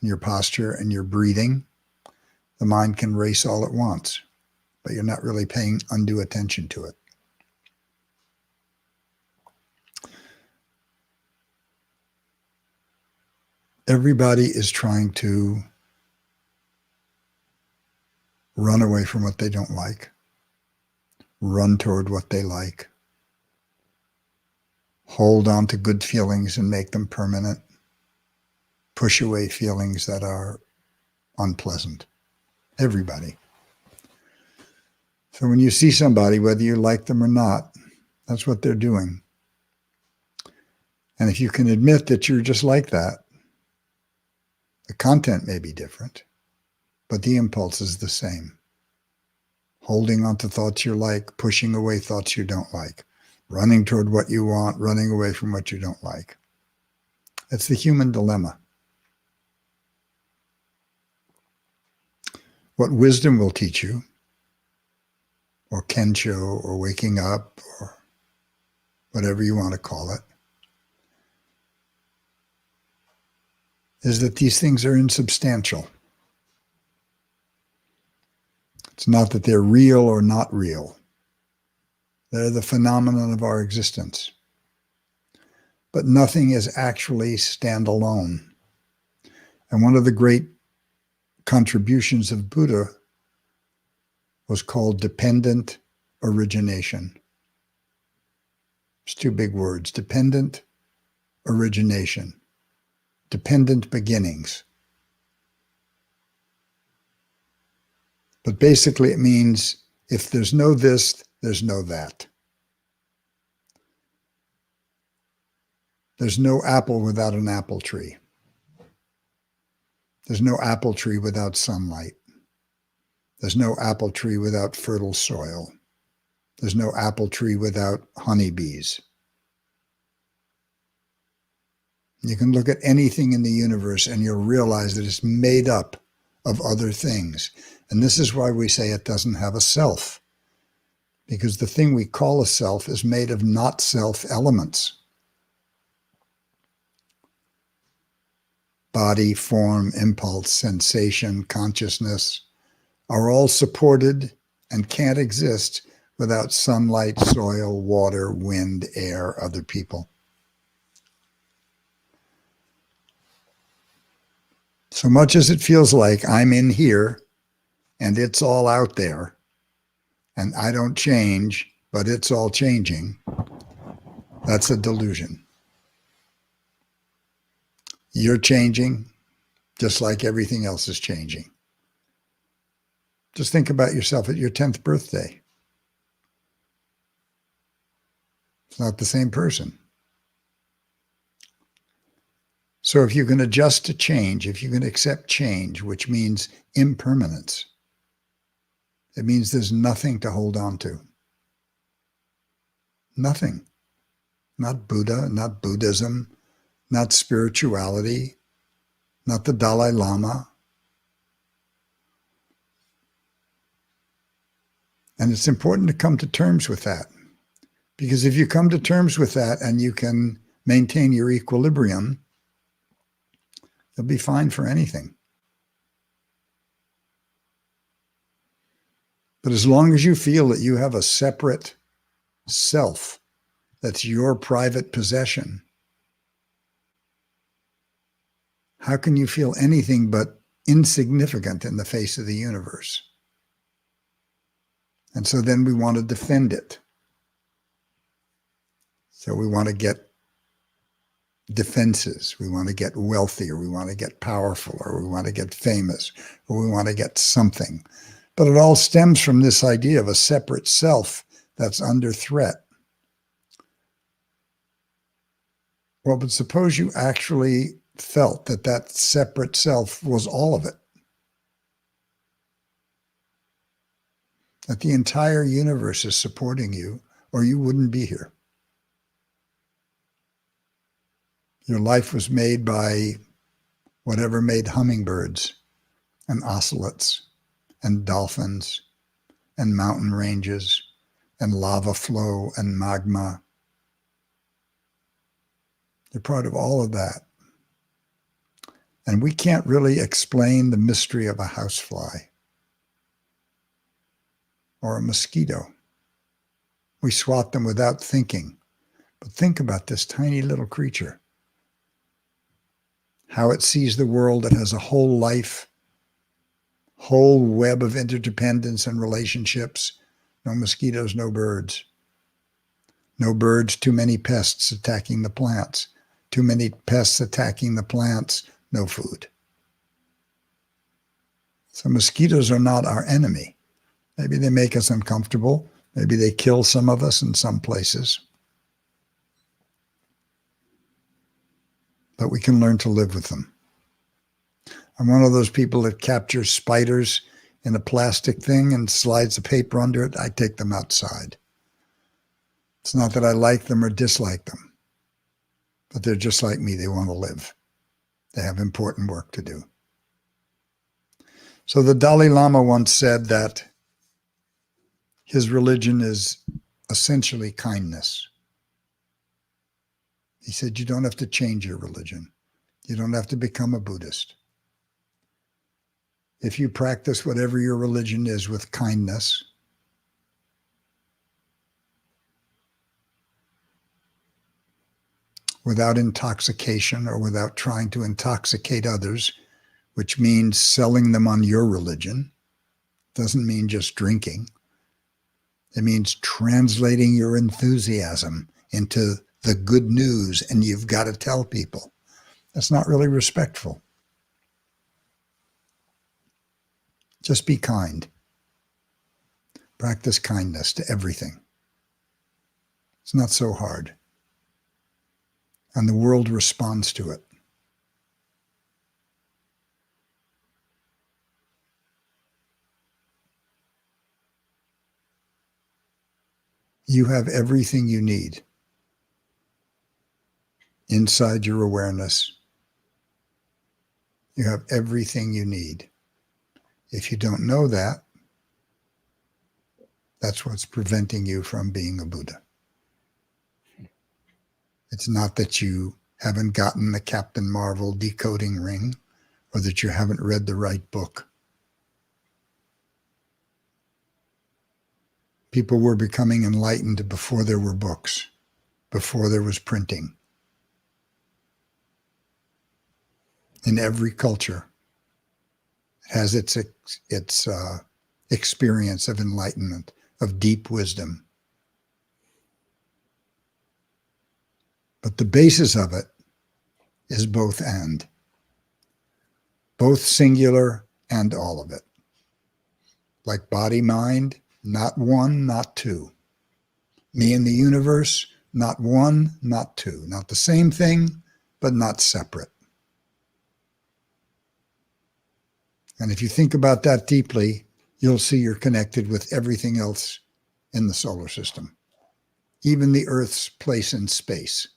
your posture, and your breathing, the mind can race all it wants, but you're not really paying undue attention to it. Everybody is trying to run away from what they don't like, run toward what they like, hold on to good feelings and make them permanent, push away feelings that are unpleasant. Everybody. So when you see somebody, whether you like them or not, that's what they're doing. And if you can admit that you're just like that, the content may be different, but the impulse is the same. Holding on to thoughts you like, pushing away thoughts you don't like, running toward what you want, running away from what you don't like. It's the human dilemma. What wisdom will teach you, or kensho, or waking up, or whatever you want to call it, is that these things are insubstantial. It's not that they're real or not real. They're the phenomenon of our existence. But nothing is actually standalone. And one of the great contributions of Buddha was called dependent origination. It's two big words, dependent origination, dependent beginnings. But basically it means if there's no this, there's no that. There's no apple without an apple tree. There's no apple tree without sunlight. There's no apple tree without fertile soil. There's no apple tree without honeybees. You can look at anything in the universe and you'll realize that it's made up of other things. And this is why we say it doesn't have a self. Because the thing we call a self is made of not self elements. Body, form, impulse, sensation, consciousness are all supported and can't exist without sunlight, soil, water, wind, air, other people. So much as it feels like I'm in here and it's all out there and I don't change, but it's all changing, that's a delusion. You're changing just like everything else is changing. Just think about yourself at your 10th birthday. It's not the same person. So if you can adjust to change, if you can accept change, which means impermanence, it means there's nothing to hold on to. Nothing. Not Buddha, not Buddhism, not spirituality, not the Dalai Lama. And it's important to come to terms with that, because if you come to terms with that and you can maintain your equilibrium, you'll be fine for anything. But as long as you feel that you have a separate self that's your private possession, how can you feel anything but insignificant in the face of the universe? And so then we want to defend it. So we want to get defenses. We want to get wealthy, or we want to get powerful, or we want to get famous, or we want to get something. But it all stems from this idea of a separate self that's under threat. Well, but suppose you actually felt that that separate self was all of it. That the entire universe is supporting you, or you wouldn't be here. Your life was made by whatever made hummingbirds and ocelots and dolphins and mountain ranges and lava flow and magma. You're part of all of that. And we can't really explain the mystery of a housefly or a mosquito. We swat them without thinking. But think about this tiny little creature. How it sees the world. It has a whole life, whole web of interdependence and relationships. No mosquitoes, no birds. No birds, too many pests attacking the plants. Too many pests attacking the plants, no food. So mosquitoes are not our enemy. Maybe they make us uncomfortable. Maybe they kill some of us in some places. But we can learn to live with them. I'm one of those people that captures spiders in a plastic thing and slides a paper under it. I take them outside. It's not that I like them or dislike them, but they're just like me. They want to live. They have important work to do. So the Dalai Lama once said that his religion is essentially kindness. He said, you don't have to change your religion. You don't have to become a Buddhist. If you practice whatever your religion is with kindness, without intoxication or without trying to intoxicate others, which means selling them on your religion, doesn't mean just drinking. It means translating your enthusiasm into the good news, and you've got to tell people. That's not really respectful. Just be kind. Practice kindness to everything. It's not so hard. And the world responds to it. You have everything you need inside your awareness. You have everything you need. If you don't know that, that's what's preventing you from being a Buddha. It's not that you haven't gotten the Captain Marvel decoding ring or that you haven't read the right book. People were becoming enlightened before there were books, before there was printing. In every culture, it has its experience of enlightenment, of deep wisdom. But the basis of it is both and. Both singular and all of it. Like body, mind, not one, not two. Me and the universe, not one, not two. Not the same thing, but not separate. And if you think about that deeply, you'll see you're connected with everything else in the solar system, even the Earth's place in space.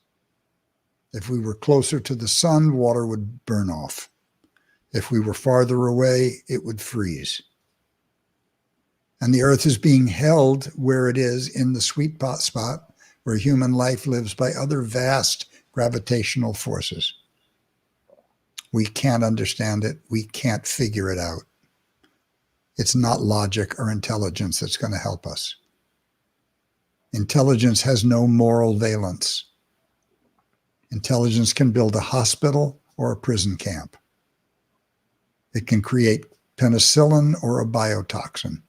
If we were closer to the sun, water would burn off. If we were farther away, it would freeze. And the earth is being held where it is in the sweet spot where human life lives by other vast gravitational forces. We can't understand it. We can't figure it out. It's not logic or intelligence that's going to help us. Intelligence has no moral valence. Intelligence can build a hospital or a prison camp. It can create penicillin or a biotoxin.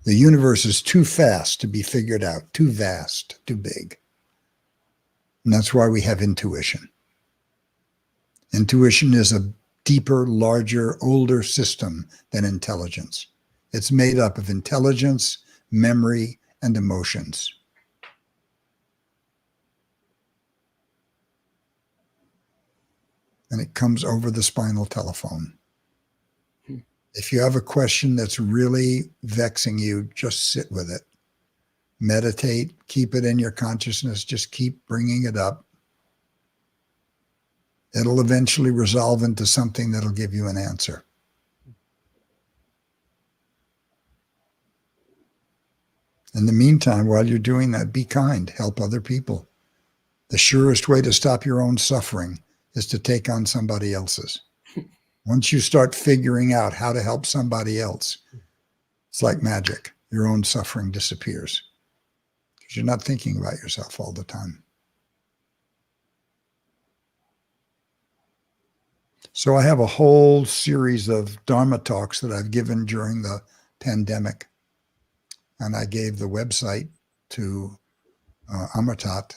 The universe is too fast to be figured out, too vast, too big. And that's why we have intuition. Intuition is a deeper, larger, older system than intelligence. It's made up of intelligence, memory, and emotions. And it comes over the spinal telephone. If you have a question that's really vexing you, just sit with it. Meditate, keep it in your consciousness, just keep bringing it up. It'll eventually resolve into something that'll give you an answer. In the meantime, while you're doing that, be kind, help other people. The surest way to stop your own suffering is to take on somebody else's. Once you start figuring out how to help somebody else, it's like magic. Your own suffering disappears because you're not thinking about yourself all the time. So I have a whole series of Dharma talks that I've given during the pandemic. And I gave the website to Amatat.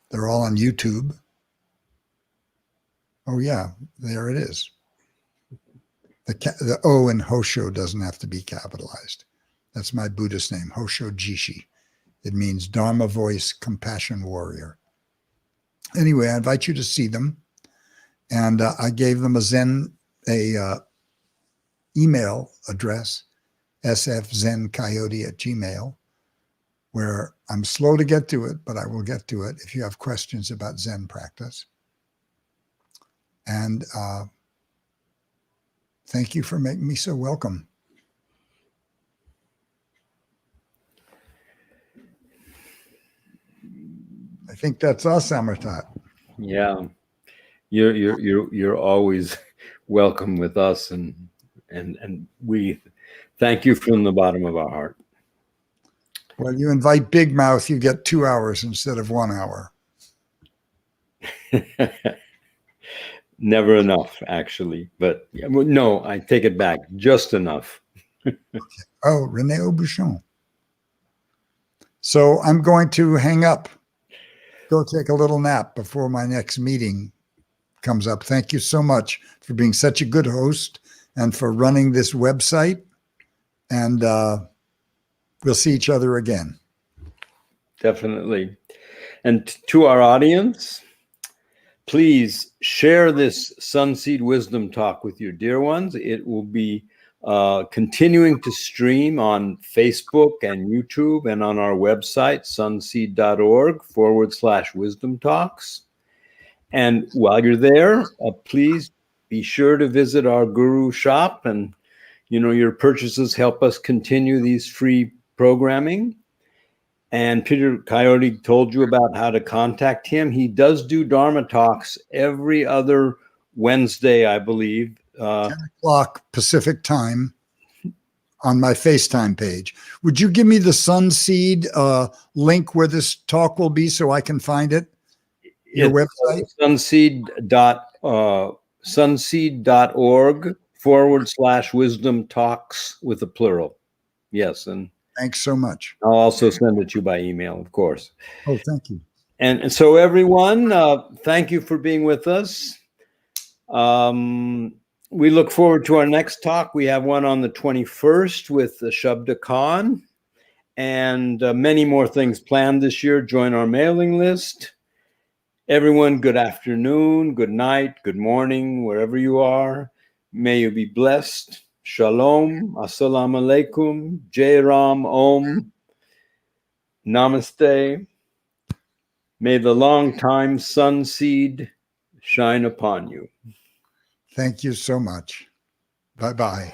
They're all on YouTube. Oh, yeah, there it is. The O in Hosho doesn't have to be capitalized. That's my Buddhist name, Hosho Jishi. It means Dharma Voice Compassion Warrior. Anyway, I invite you to see them. And I gave them email address, sfzencoyote@gmail.com, where I'm slow to get to it, but I will get to it if you have questions about Zen practice. And thank you for making me so welcome. I think that's us, Amatat. Yeah, you're always welcome with us, and we thank you from the bottom of our heart. Well, you invite Big Mouth, you get 2 hours instead of 1 hour. Never enough, actually. But no, I take it back. Just enough. Oh, René Aubuchon. So I'm going to hang up. Go take a little nap before my next meeting comes up. Thank you so much for being such a good host and for running this website. And we'll see each other again. Definitely. And to our audience, please share this Sunseed Wisdom Talk with your dear ones. It will be continuing to stream on Facebook and YouTube and on our website, sunseed.org/wisdom talks. And while you're there, please be sure to visit our Guru shop. And, your purchases help us continue these free programming. And Peter Coyote told you about how to contact him. He does do Dharma talks every other Wednesday, I believe. 10 o'clock Pacific time on my FaceTime page. Would you give me the Sunseed link where this talk will be so I can find it? Your website? Sunseed.org/wisdom talks with a plural. Yes. And thanks so much. I'll also send it to you by email, of course. Oh, thank you. And so everyone, thank you for being with us. We look forward to our next talk. We have one on the 21st with the Shabda Khan, and many more things planned this year. Join our mailing list. Everyone, good afternoon, good night, good morning, wherever you are. May you be blessed. Shalom, assalamu alaikum, Jai Ram, Om, Namaste. May the long time sun seed shine upon you. Thank you so much. Bye-bye.